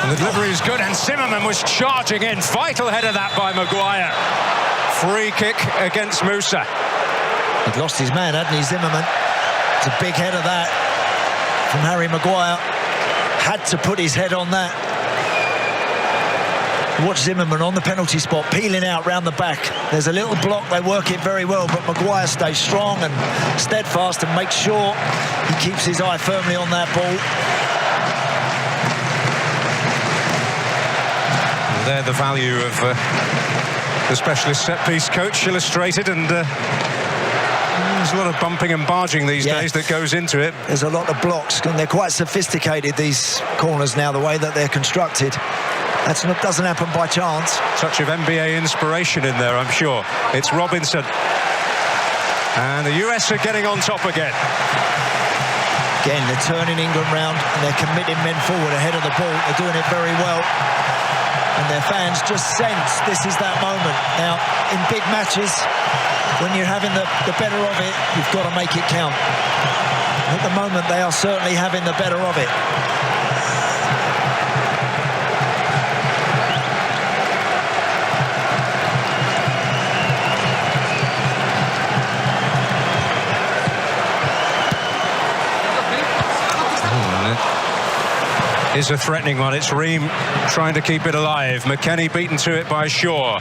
And the delivery is good, and Zimmerman was charging in. Vital header that by Maguire. Free kick against Musa. He'd lost his man, hadn't he, Zimmerman? It's a big header that from Harry Maguire. Had to put his head on that. Watch Zimmerman on the penalty spot, peeling out round the back. There's a little block, they work it very well, but Maguire stays strong and steadfast and makes sure he keeps his eye firmly on that ball. And there the value of the specialist set-piece coach illustrated, and there's a lot of bumping and barging these days that goes into it. There's a lot of blocks, and they're quite sophisticated, these corners now, the way that they're constructed. That doesn't happen by chance. Touch of NBA inspiration in there, I'm sure. It's Robinson. And the US are getting on top again. Again, they're turning England round, and they're committing men forward ahead of the ball. They're doing it very well. And their fans just sense this is that moment. Now, in big matches, when you're having the better of it, you've got to make it count. At the moment, they are certainly having the better of it. Is a threatening one. It's Ream trying to keep it alive. McKennie beaten to it by Shaw.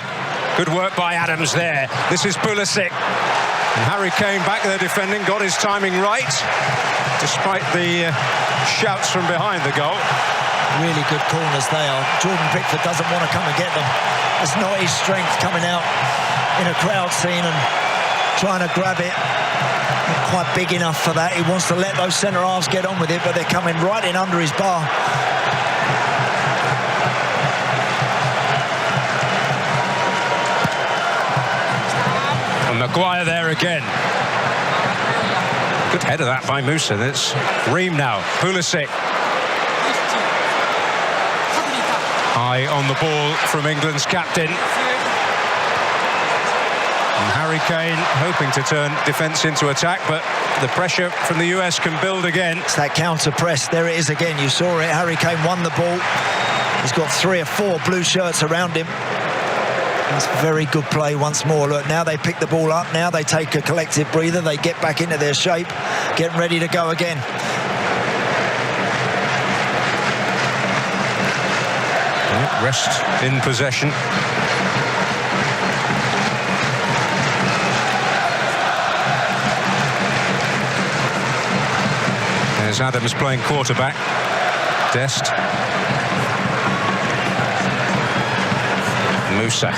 Good work by Adams there. This is Pulisic. And Harry Kane back there defending, got his timing right, despite the shouts from behind the goal. Really good corners they are. Jordan Pickford doesn't want to come and get them. It's not his strength coming out in a crowd scene and trying to grab it. Not quite big enough for that. He wants to let those centre-halves get on with it, but they're coming right in under his bar. And Maguire there again. Good header that by Musa. That's Ream now. Pulisic. Eye on the ball from England's captain. And Harry Kane hoping to turn defence into attack, but the pressure from the US can build again. It's that counter press. There it is again. You saw it. Harry Kane won the ball. He's got 3 or 4 blue shirts around him. It's very good play once more. Look, now they pick the ball up. Now they take a collective breather. They get back into their shape, getting ready to go again. Rest in possession. There's Adams playing quarterback. Dest. Musa.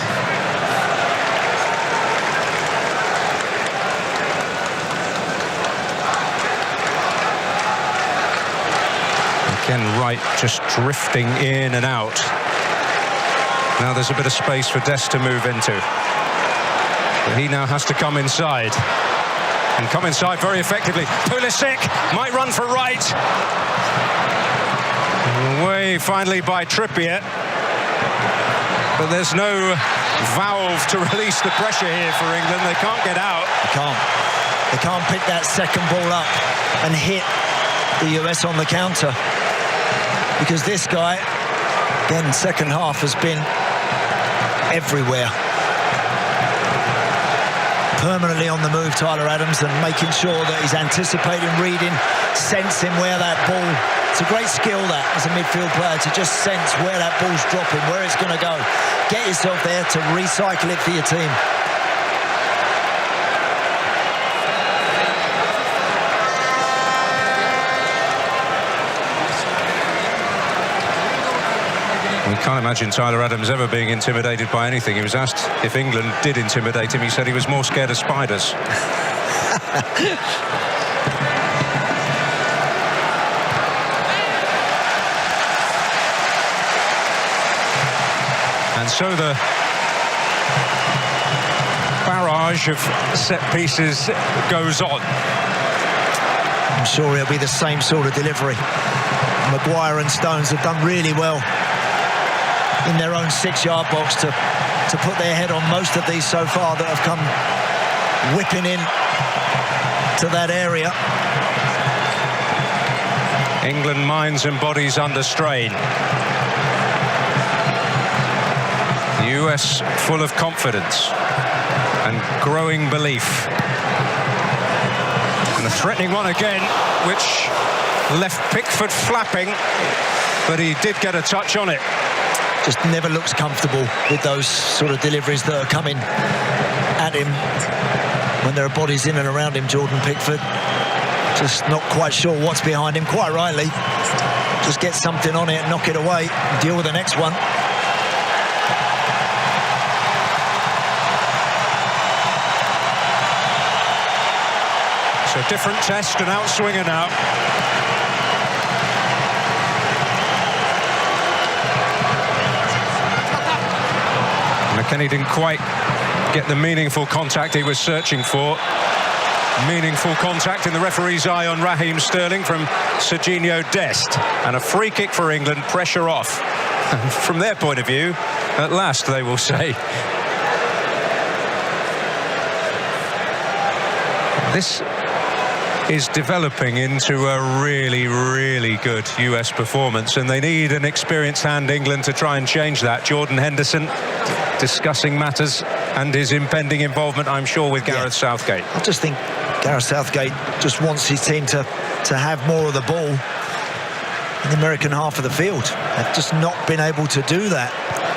Again, Wright just drifting in and out. Now there's a bit of space for Dest to move into. But he now has to come inside. and come inside very effectively. Pulisic might run for right. Away finally by Trippier. But there's no valve to release the pressure here for England. They can't get out. They can't pick that second ball up and hit the US on the counter. Because this guy, again, second half has been everywhere. Permanently on the move, Tyler Adams, and making sure that he's anticipating, reading, sensing where that ball. It's a great skill, that, as a midfield player, to just sense where that ball's dropping, where it's going to go. Get yourself there to recycle it for your team. We can't imagine Tyler Adams ever being intimidated by anything. He was asked if England did intimidate him. He said he was more scared of spiders. And so the barrage of set pieces goes on. I'm sure it'll be the same sort of delivery. Maguire and Stones have done really well in their own 6-yard box to put their head on most of these so far that have come whipping in to that area. England minds and bodies under strain. The US full of confidence and growing belief. And a threatening one again, which left Pickford flapping, but he did get a touch on it. Just never looks comfortable with those sort of deliveries that are coming at him when there are bodies in and around him. Jordan Pickford just not quite sure what's behind him, quite rightly. Just get something on it and knock it away and deal with the next one. So different test, and outswinger now. McKennie didn't quite get the meaningful contact he was searching for. Meaningful contact in the referee's eye on Raheem Sterling from Serginho Dest. And a free kick for England, pressure off. From their point of view, at last, they will say. This is developing into a really, really good US performance, and they need an experienced hand, England, to try and change that. Jordan Henderson discussing matters and his impending involvement, I'm sure, with Gareth Southgate. I just think Gareth Southgate just wants his team to have more of the ball in the American half of the field. They've just not been able to do that.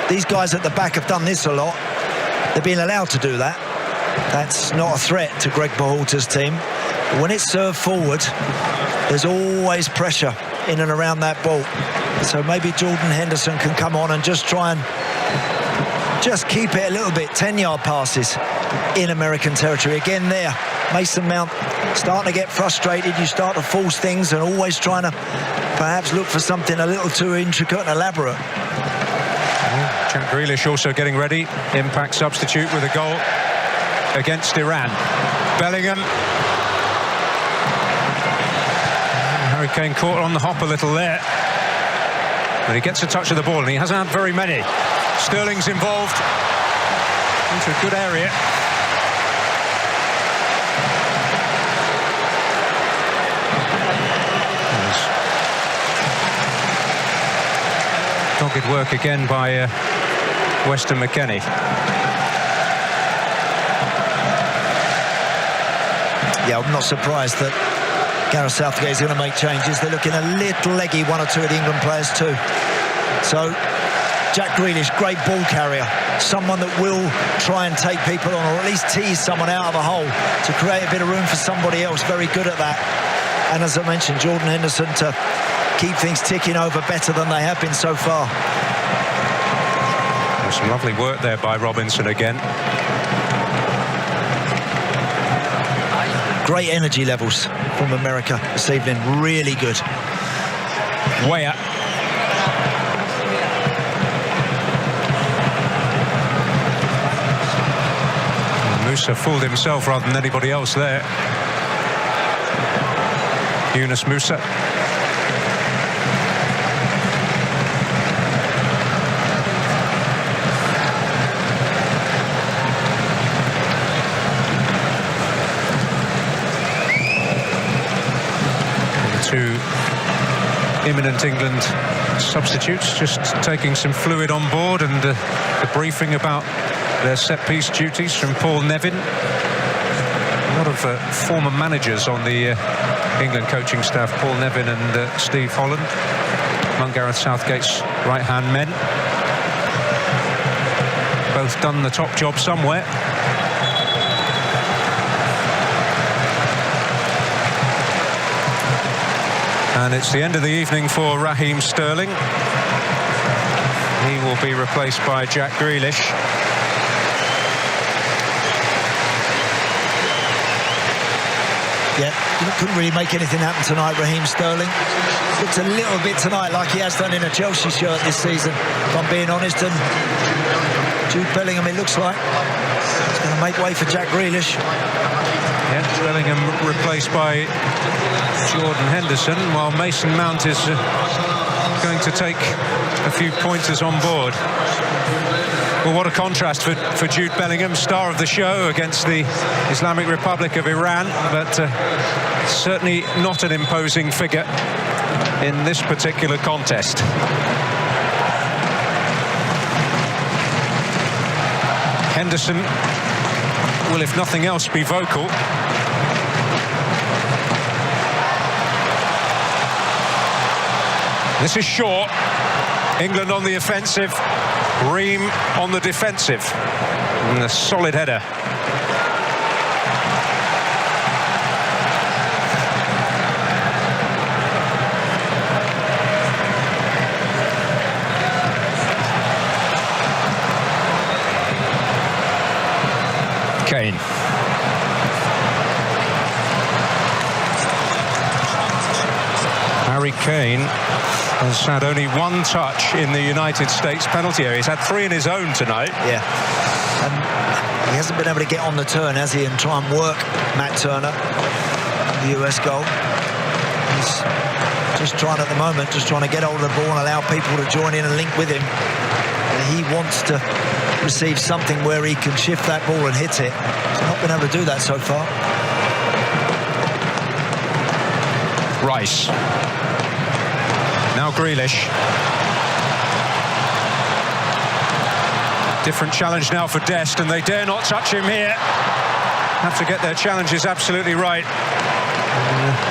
These guys at the back have done this a lot. They're being allowed to do that. That's not a threat to Greg Berhalter's team. But when it's served forward, there's always pressure in and around that ball. So maybe Jordan Henderson can come on and just try and just keep it a little bit. 10-yard passes in American territory. Again there, Mason Mount starting to get frustrated. You start to force things and always trying to perhaps look for something a little too intricate and elaborate. Jack Grealish also getting ready. Impact substitute with a goal against Iran. Bellingham. Harry Kane caught on the hop a little there. But he gets a touch of the ball, and he hasn't had very many. Sterling's involved into a good area. Dogged work again by Weston McKennie. Yeah, I'm not surprised that Gareth Southgate is going to make changes. They're looking a little leggy, one or two of the England players too. So Jack Grealish, great ball carrier, someone that will try and take people on, or at least tease someone out of a hole to create a bit of room for somebody else. Very good at that. And as I mentioned, Jordan Henderson to keep things ticking over better than they have been so far. There's some lovely work there by Robinson again. Great energy levels from America this evening, really good. Weah. Musa fooled himself rather than anybody else there. Yunus Musa. Two imminent England substitutes just taking some fluid on board, and the briefing about their set-piece duties from Paul Nevin. A lot of former managers on the England coaching staff, Paul Nevin and Steve Holland, among Gareth Southgate's right-hand men. Both done the top job somewhere. And it's the end of the evening for Raheem Sterling. He will be replaced by Jack Grealish. Yeah, couldn't really make anything happen tonight, Raheem Sterling. Looks a little bit tonight like he has done in a Chelsea shirt this season, if I'm being honest. And Jude Bellingham, it looks like, is going to make way for Jack Grealish. Yeah, Bellingham replaced by Jordan Henderson, while Mason Mount is going to take a few pointers on board. Well, what a contrast for Jude Bellingham, star of the show against the Islamic Republic of Iran, but certainly not an imposing figure in this particular contest. Henderson will, if nothing else, be vocal. This is short. England on the offensive, Ream on the defensive. And a solid header. Kane. Harry Kane has had only one touch in the United States penalty area. He's had 3 in his own tonight. Yeah. He hasn't been able to get on the turn, has he, and try and work Matt Turner, the US goal. He's just trying at the moment, just trying to get hold of the ball and allow people to join in and link with him. He wants to receive something where he can shift that ball and hit it. He's not been able to do that so far. Rice. Now Grealish. Different challenge now for Dest, and they dare not touch him here. Have to get their challenges absolutely right.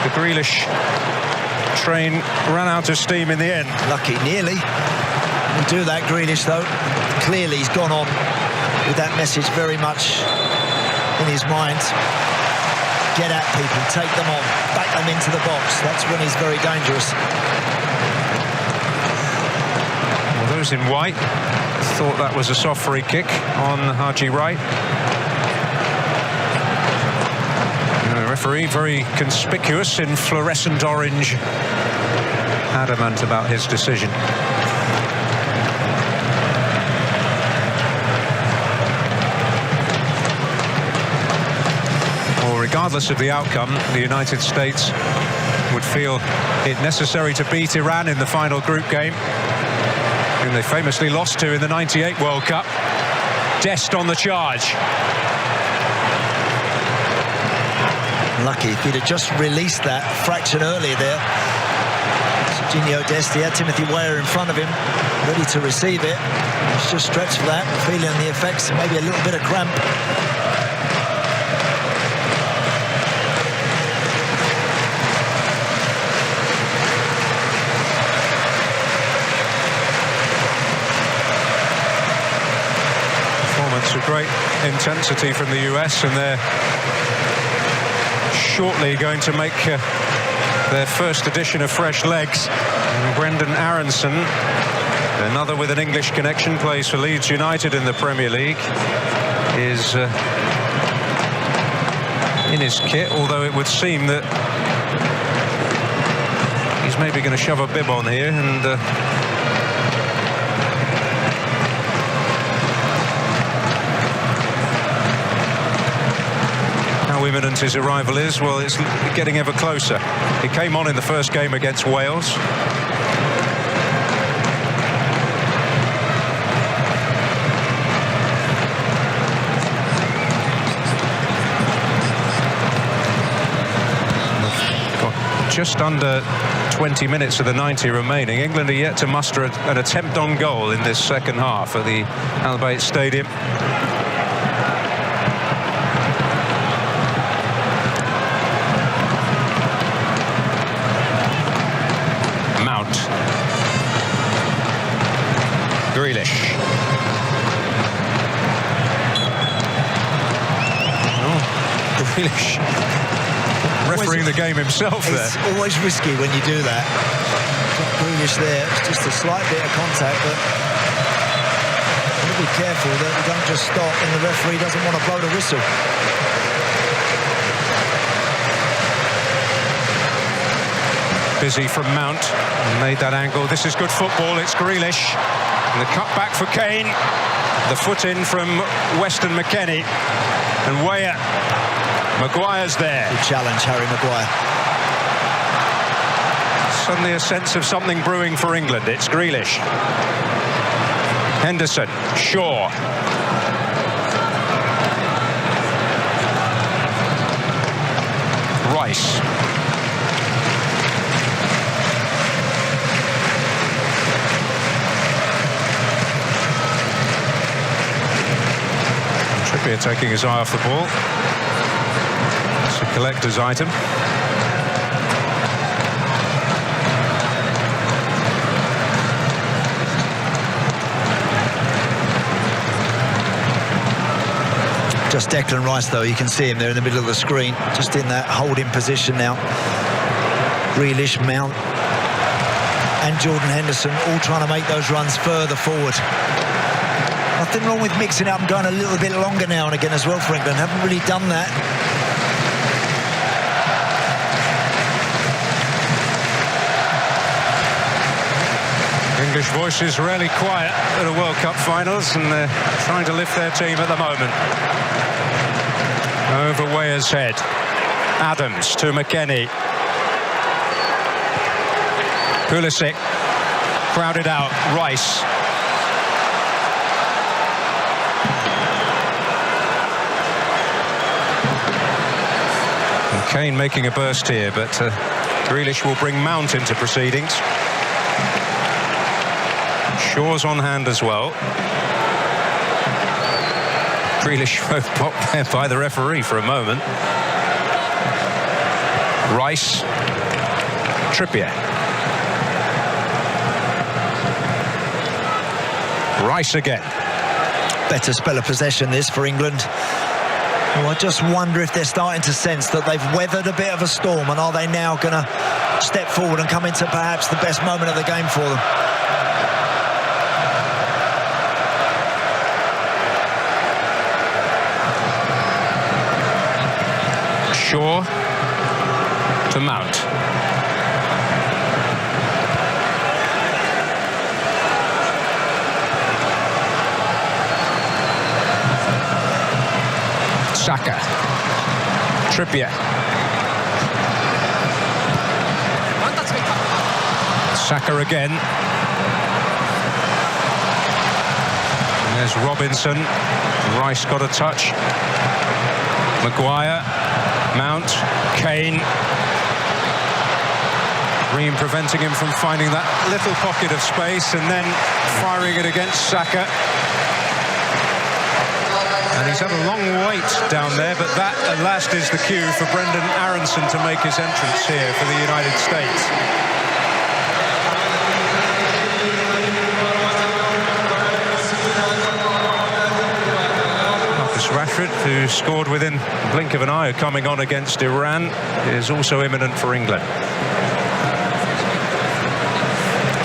The Grealish train ran out of steam in the end. Lucky, nearly. He'll do that, Grealish, though. Clearly he's gone on with that message very much in his mind. Get at people, take them on, back them into the box. That's when he's very dangerous. Well, those in white thought that was a soft free kick on Haji Wright. And the referee, very conspicuous in fluorescent orange, adamant about his decision. Regardless of the outcome, the United States would feel it necessary to beat Iran in the final group game, whom they famously lost to in the '98 World Cup. Dest on the charge. Lucky if he'd have just released that fraction earlier there. Serginho Dest, he had Timothy Weah in front of him, ready to receive it. He's just stretched for that, feeling the effects, maybe a little bit of cramp. Of great intensity from the US, and they're shortly going to make their first edition of Fresh Legs. And Brendan Aronson, another with an English connection, plays for Leeds United in the Premier League, is in his kit, although it would seem that he's maybe going to shove a bib on here and imminent his arrival is, well, it's getting ever closer. He came on in the first game against Wales. Just under 20 minutes of the 90 remaining. England are yet to muster an attempt on goal in this second half at the Al Bayt Stadium. Mount. Grealish. Oh, Grealish. Refereeing the game himself there. It's always risky when you do that. Grealish there, it's just a slight bit of contact, but you've got to be careful that you don't just stop and the referee doesn't want to blow the whistle. Busy from Mount, made that angle. This is good football, it's Grealish. And the cut back for Kane. The foot in from Weston McKennie. And Weah. Maguire's there. Good challenge, Harry Maguire. Suddenly a sense of something brewing for England. It's Grealish. Henderson. Shaw. Rice. Trippier taking his eye off the ball. It's a collector's item. Just Declan Rice, though, you can see him there in the middle of the screen, just in that holding position now. Grealish, Mount and Jordan Henderson all trying to make those runs further forward. Nothing wrong with mixing up and going a little bit longer now and again as well for England. Haven't really done that. English voices rarely quiet at a World Cup finals, and they're trying to lift their team at the moment. Over Weah's head. Adams to McKennie. Pulisic crowded out. Rice. And Kane making a burst here, but Grealish will bring Mount into proceedings. Shaw's on hand as well. Grealish blocked there by the referee for a moment. Rice. Trippier. Rice again. Better spell of possession this for England. Well, I just wonder if they're starting to sense that they've weathered a bit of a storm, and are they now going to step forward and come into perhaps the best moment of the game for them? Shaw to Mount. Saka. Trippier. Saka again. And there's Robinson. Rice got a touch. Maguire. Mount, Kane. Ream preventing him from finding that little pocket of space and then firing it against Saka. And he's had a long wait down there, but that at last is the cue for Brendan Aronson to make his entrance here for the United States. Rashford, who scored within a blink of an eye coming on against Iran, is also imminent for England.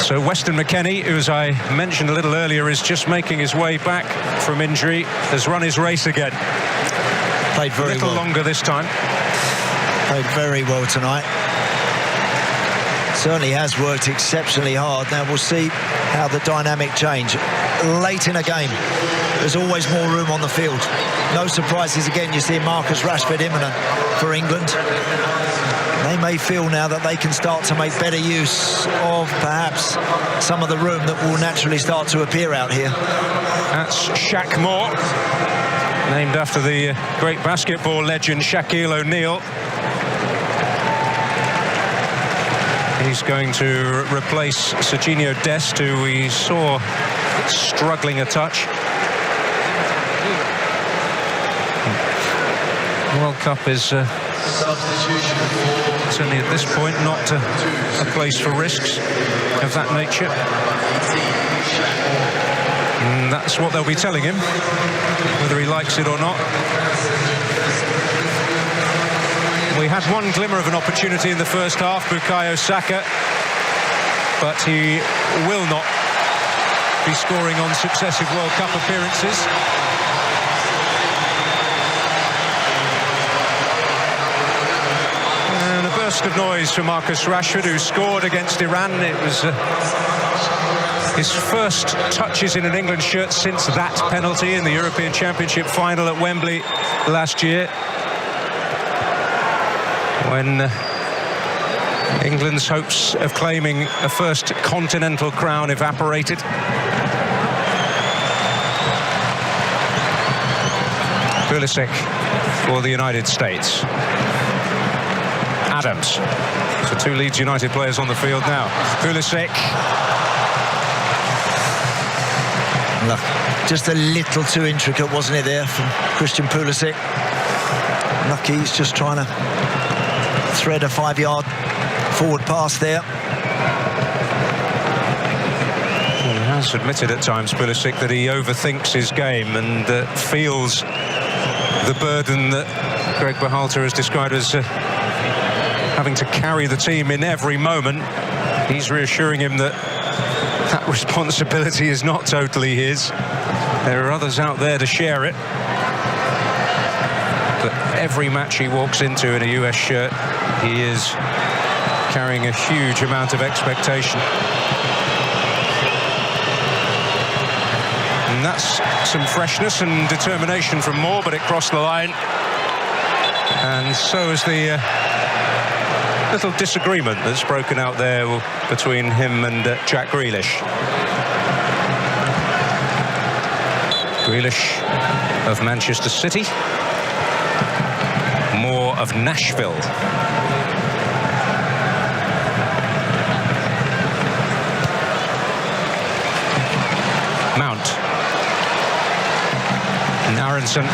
So Weston McKennie, who, as I mentioned a little earlier, is just making his way back from injury, has run his race again. Played very well. A little longer this time. Played very well tonight. Certainly has worked exceptionally hard. Now we'll see how the dynamic change late in a game. there's always more room on the field. No surprises again, you see Marcus Rashford imminent for England. They may feel now that they can start to make better use of perhaps some of the room that will naturally start to appear out here. That's Shaq Moore, named after the great basketball legend Shaquille O'Neal. He's going to replace Serginho Dest, who we saw struggling a touch. World Cup is certainly at this point not a place for risks of that nature. And that's what they'll be telling him, whether he likes it or not. We had one glimmer of an opportunity in the first half, Bukayo Saka, but he will not be scoring on successive World Cup appearances. And a burst of noise for Marcus Rashford, who scored against Iran. It was his first touches in an England shirt since that penalty in the European Championship final at Wembley last year, when England's hopes of claiming a first continental crown evaporated. Pulisic for the United States. Adams. So two Leeds United players on the field now. Pulisic. Look, just a little too intricate, wasn't it, there from Christian Pulisic? Lucky he's just trying to thread a 5-yard forward pass there. Well, he has admitted at times, Pulisic, that he overthinks his game and feels the burden that Greg Berhalter has described as having to carry the team in every moment. He's reassuring him that that responsibility is not totally his. There are others out there to share it. But every match he walks into in a US shirt, he is carrying a huge amount of expectation. And that's some freshness and determination from Moore, but it crossed the line. And so is the little disagreement that's broken out there between him and Jack Grealish. Grealish of Manchester City, Moore of Nashville. Mount. And Aronson.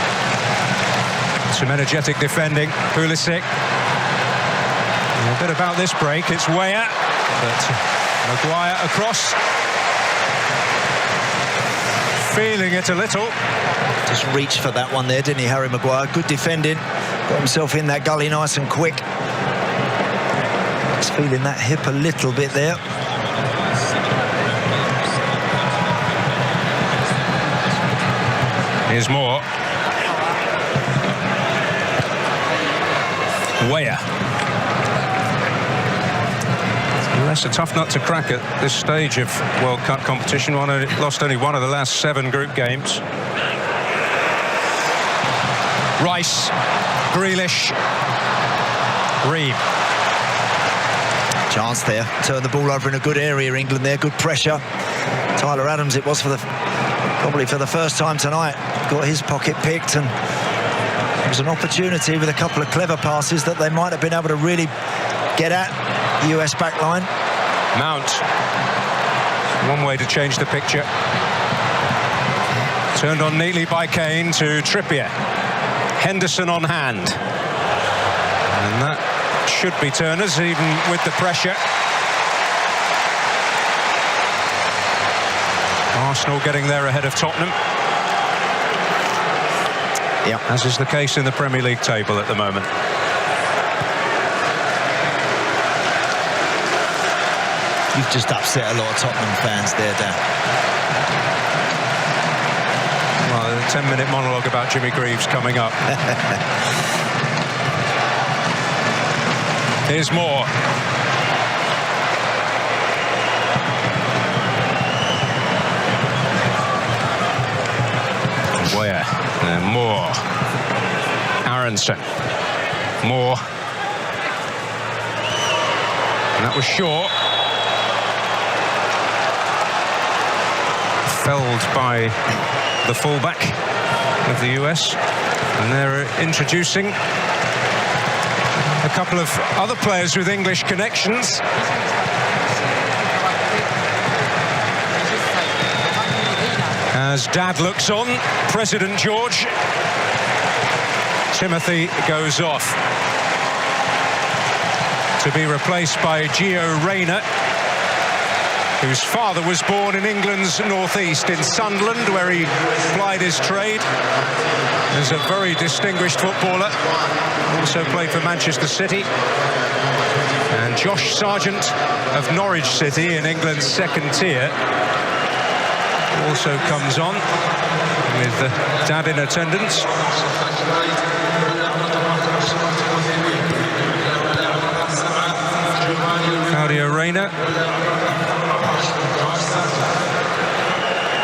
Some energetic defending. Pulisic. A bit about this break, it's Weah, but Maguire across. Feeling it a little. Just reached for that one there, didn't he, Harry Maguire? Good defending. Got himself in that gully nice and quick. Just feeling that hip a little bit there. Here's Moore. Weah. Well, that's a tough nut to crack at this stage of World Cup competition. Lost only one of the last 7 group games. Rice, Grealish, Ream. Chance there. Turn the ball over in a good area, England there. Good pressure. Tyler Adams, it was probably for the first time tonight. Got his pocket picked, and it was an opportunity with a couple of clever passes that they might have been able to really get at the US backline. Mount. One way to change the picture. Turned on neatly by Kane to Trippier. Henderson on hand. And that should be Turner's, even with the pressure. Arsenal getting there ahead of Tottenham. Yep. As is the case in the Premier League table at the moment. You've just upset a lot of Tottenham fans there, Dan. Well, a 10-minute monologue about Jimmy Greaves coming up. Here's Moore. Where? Moore. Aronson. Moore. And that was Shaw. Felled by the fullback of the US. And they're introducing a couple of other players with English connections. As Dad looks on, President George, Timothy goes off to be replaced by Gio Reyna, whose father was born in England's northeast in Sunderland, where he plied his trade as a very distinguished footballer. Also played for Manchester City. And Josh Sargent of Norwich City in England's second tier also comes on with Dad in attendance. Claudio Reyna,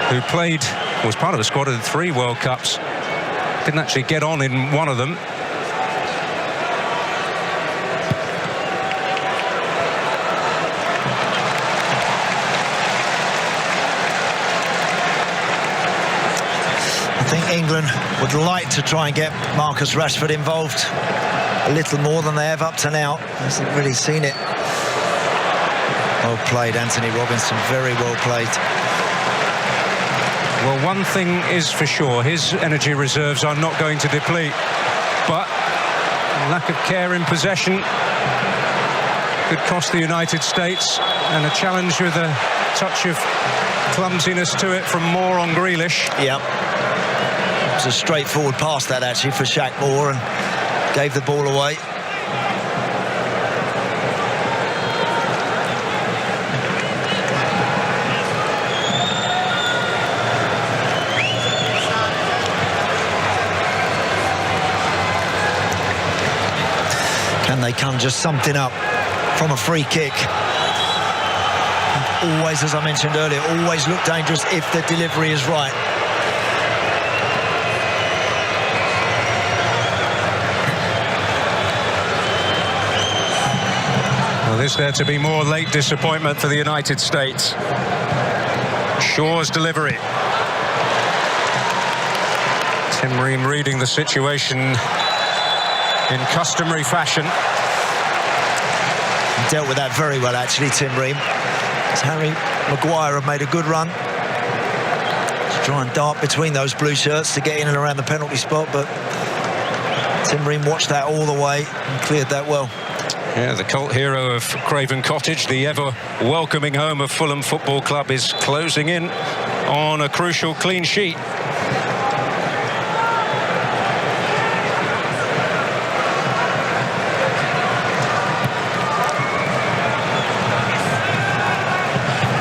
who was part of the squad in 3 World Cups, didn't actually get on in one of them. I think England would like to try and get Marcus Rashford involved a little more than they have up to now. Hasn't really seen it. Well played, Anthony Robinson, very well played. Well, one thing is for sure, his energy reserves are not going to deplete, but lack of care in possession could cost the United States, and a challenge with a touch of clumsiness to it from Moore on Grealish. Yep. It was a straightforward pass that actually for Shaq Moore, and gave the ball away. Can they conjure something up from a free kick? Always, as I mentioned earlier, always look dangerous if the delivery is right. Well, is there to be more late disappointment for the United States? Shaw's delivery. Tim Ream reading the situation in customary fashion. Dealt with that very well, actually, Tim Ream. As Harry Maguire have made a good run to try and dart between those blue shirts to get in and around the penalty spot, but Tim Ream watched that all the way and cleared that well. Yeah, the cult hero of Craven Cottage, the ever-welcoming home of Fulham Football Club, is closing in on a crucial clean sheet.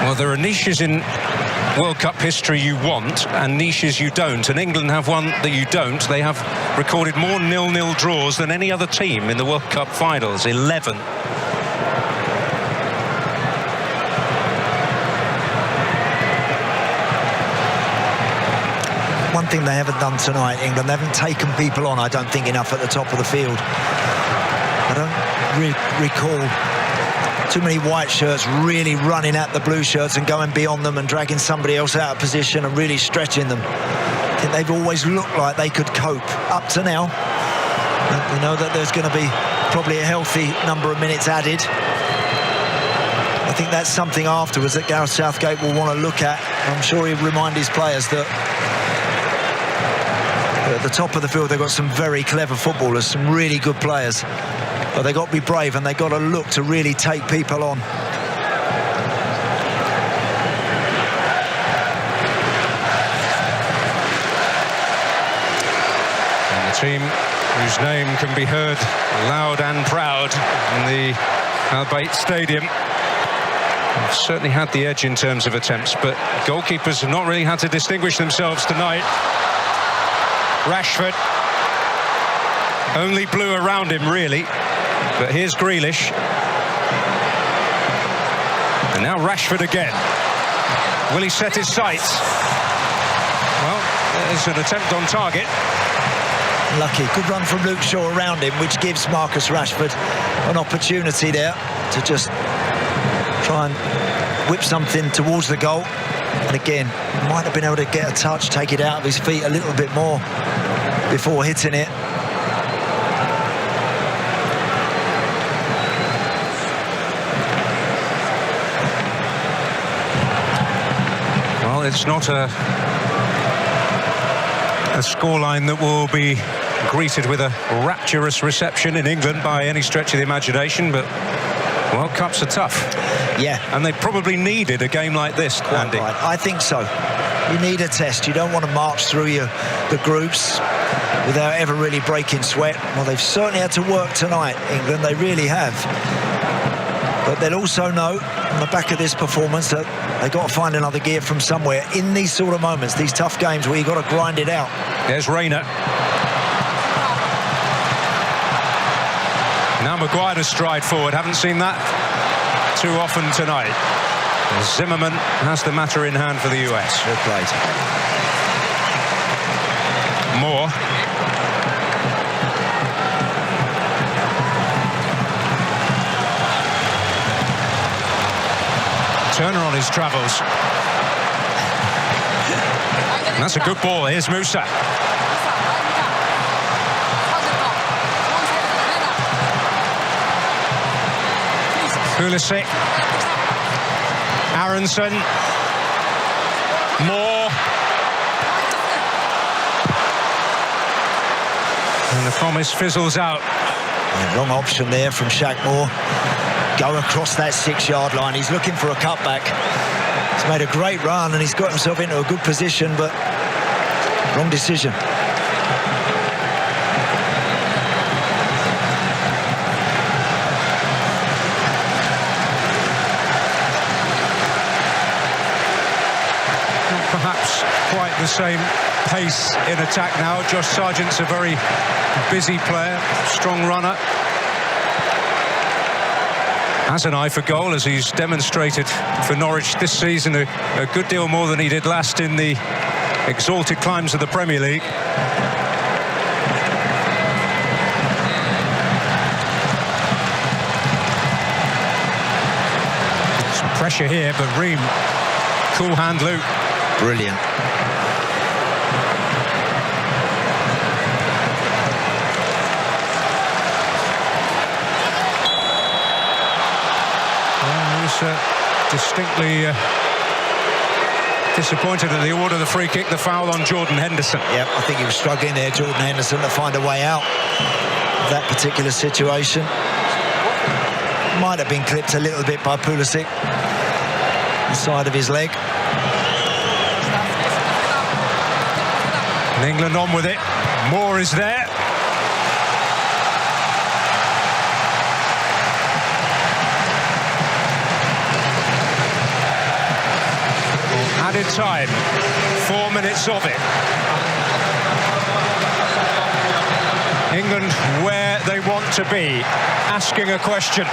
Well, there are niches in World Cup history you want and niches you don't, and England have one that you don't. They have recorded more 0-0 draws than any other team in the World Cup finals, 11. One thing they haven't done tonight, England, they haven't taken people on, I don't think, enough at the top of the field. I don't recall too many white shirts really running at the blue shirts and going beyond them and dragging somebody else out of position and really stretching them. I think they've always looked like they could cope up to now. We know that there's going to be probably a healthy number of minutes added. I think that's something afterwards that Gareth Southgate will want to look at. I'm sure he'll remind his players that at the top of the field they've got some very clever footballers, some really good players. But they've got to be brave and they've got to look to really take people on. And the team whose name can be heard loud and proud in the Al Bayt Stadium have certainly had the edge in terms of attempts, but goalkeepers have not really had to distinguish themselves tonight. Rashford only blew around him, really. But here's Grealish. And now Rashford again. Will he set his sights? Well, It's an attempt on target. Lucky. Good run from Luke Shaw around him, which gives Marcus Rashford an opportunity there to just try and whip something towards the goal. And again, might have been able to get a touch, take it out of his feet a little bit more before hitting it. Well, it's not a scoreline that will be greeted with a rapturous reception in England by any stretch of the imagination, but World Cups are tough. Yeah. And they probably needed a game like this, Andy. Right. I think so. You need a test. You don't want to march through the groups without ever really breaking sweat. Well, they've certainly had to work tonight, England. They really have. But they'll also know on the back of this performance that they've got to find another gear from somewhere in these sort of moments, these tough games where you've got to grind it out. There's Rayner. Now Maguire to stride forward. Haven't seen that too often tonight. Zimmerman has the matter in hand for the US. Good play. Moore. Turner on his travels. And that's a good ball. Here's Musa. Pulisic. Aronson. Moore. And the promise fizzles out. Yeah, wrong option there from Shaq Moore. Go across that 6-yard line. He's looking for a cutback. He's made a great run and he's got himself into a good position, but wrong decision. Not perhaps quite the same pace in attack now. Josh Sargent's a very busy player, strong runner. Has an eye for goal, as he's demonstrated for Norwich this season a good deal more than he did last in the exalted climes of the Premier League. Some pressure here, but Ream, cool hand Luke. Brilliant. Distinctly disappointed that they ordered the free kick, the foul on Jordan Henderson. Yeah, I think he was struggling there, Jordan Henderson, to find a way out of that particular situation. Might have been clipped a little bit by Pulisic, the side of his leg. And England on with it. Moore is there. Added time, 4 minutes of it. England where they want to be, asking a question.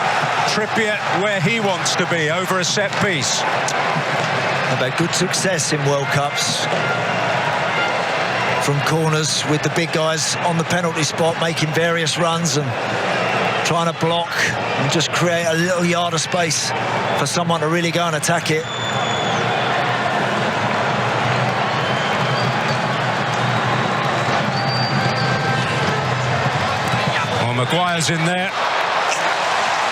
Trippier where he wants to be, over a set piece. They've had good success in World Cups from corners with the big guys on the penalty spot, making various runs and trying to block and just create a little yard of space for someone to really go and attack it. Maguire's in there.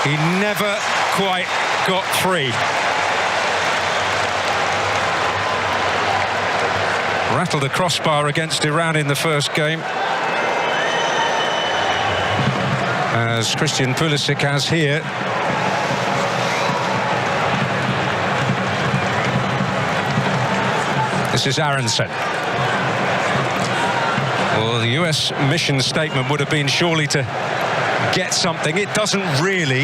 He never quite got free. Rattled the crossbar against Iran in the first game, as Christian Pulisic has here. This is Aronson. Well, the US mission statement would have been surely to get something. It doesn't really,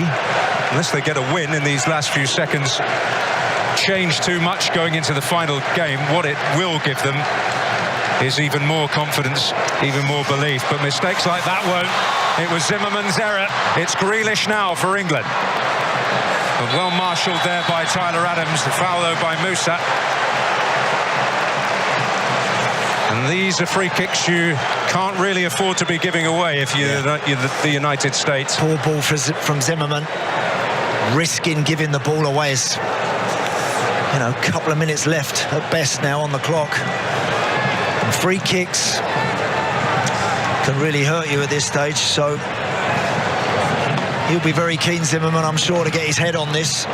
unless they get a win in these last few seconds, change too much going into the final game. What it will give them is even more confidence, even more belief. But mistakes like that won't. It was Zimmerman's error. It's Grealish now for England. But well marshalled there by Tyler Adams. The foul though by Musa. And these are free kicks you can't really afford to be giving away if you're the United States. Poor ball from Zimmerman, risking giving the ball away. You know, a couple of minutes left at best now on the clock. And free kicks can really hurt you at this stage, so he'll be very keen, Zimmerman, I'm sure, to get his head on this.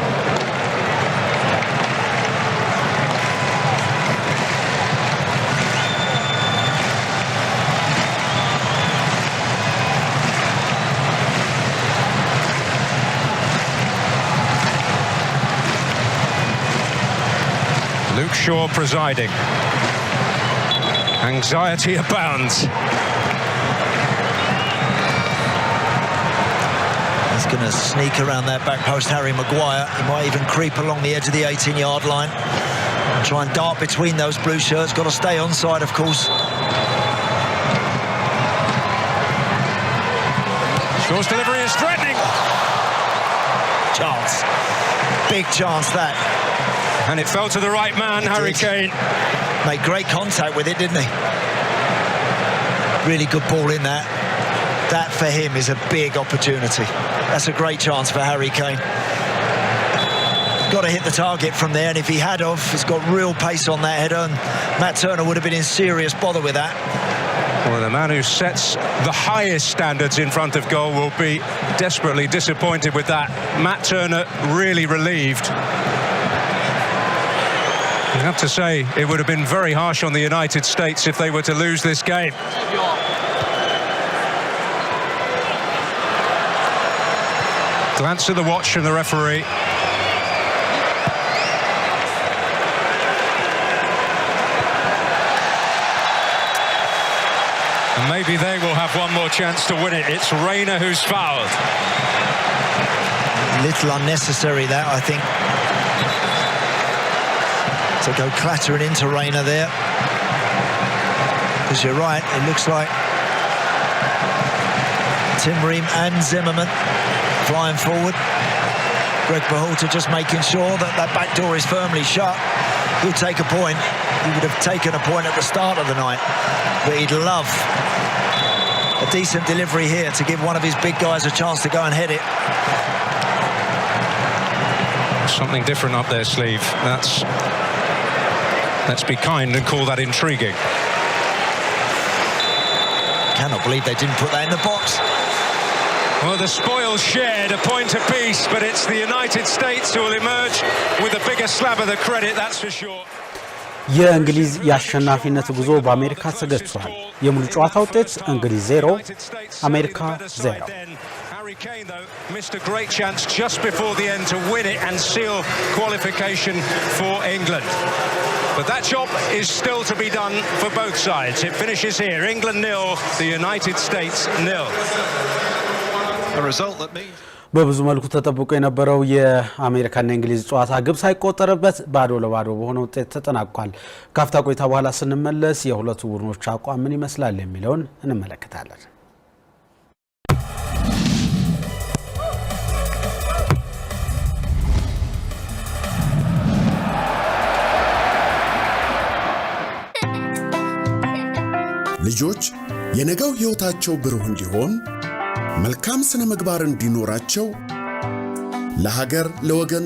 Luke Shaw presiding. Anxiety abounds. He's going to sneak around that back post, Harry Maguire. He might even creep along the edge of the 18-yard line and try and dart between those blue shirts. Got to stay onside, of course. Shaw's delivery is threatening. Chance. Big chance, that. And it fell to the right man, Harry Kane. Made great contact with it, didn't he? Really good ball in that. That for him is a big opportunity. That's a great chance for Harry Kane. Got to hit the target from there, and if he had of, he's got real pace on that header, and Matt Turner would have been in serious bother with that. Well, the man who sets the highest standards in front of goal will be desperately disappointed with that. Matt Turner really relieved. You have to say, it would have been very harsh on the United States if they were to lose this game. Glance at the watch from the referee. And maybe they will have one more chance to win it. It's Reina who's fouled. Little unnecessary that, I think. To go clattering into Reina there. Because you're right, it looks like Tim Ream and Zimmerman flying forward. Greg Berhalter just making sure that that back door is firmly shut. He'll take a point. He would have taken a point at the start of the night. But he'd love a decent delivery here to give one of his big guys a chance to go and head it. Something different up their sleeve. Let's be kind and call that intriguing. Cannot believe they didn't put that in the box. Well, the spoils shared, a point apiece, but it's the United States who will emerge with a bigger slab of the credit, that's for sure. የእንግሊዝ የአሸናፊነት ጉዞ በአሜሪካ ተገቷል። የሙሉ ጨዋታ ውጤት እንግሊዝ 0 አሜሪካ 0። Harry Kane though missed a great chance just before the end to win it and seal qualification for England. But that job is still to be done for both sides. It finishes here, England 0, the United States 0. A result that means በብዙ መልኩ ተጠብቆ የነበረው የአሜሪካና እንግሊዝ ጨዋታ ግብ ሳይቆጠርበት ባዶ ለባዶ በሆነ ውጤት ተጠናቋል። ካፍታ ቆይታ በኋላ ስንመለስ የሁለቱ ቡድኖች አቋም ምን ይመስላል የሚለውን እንመለከታለን። ልጆች የነገው ህይወታቸው ብሩህ እንዲሆን መልካም ስነ ምግባር እንዲኖራቸው ለሀገር ለወገን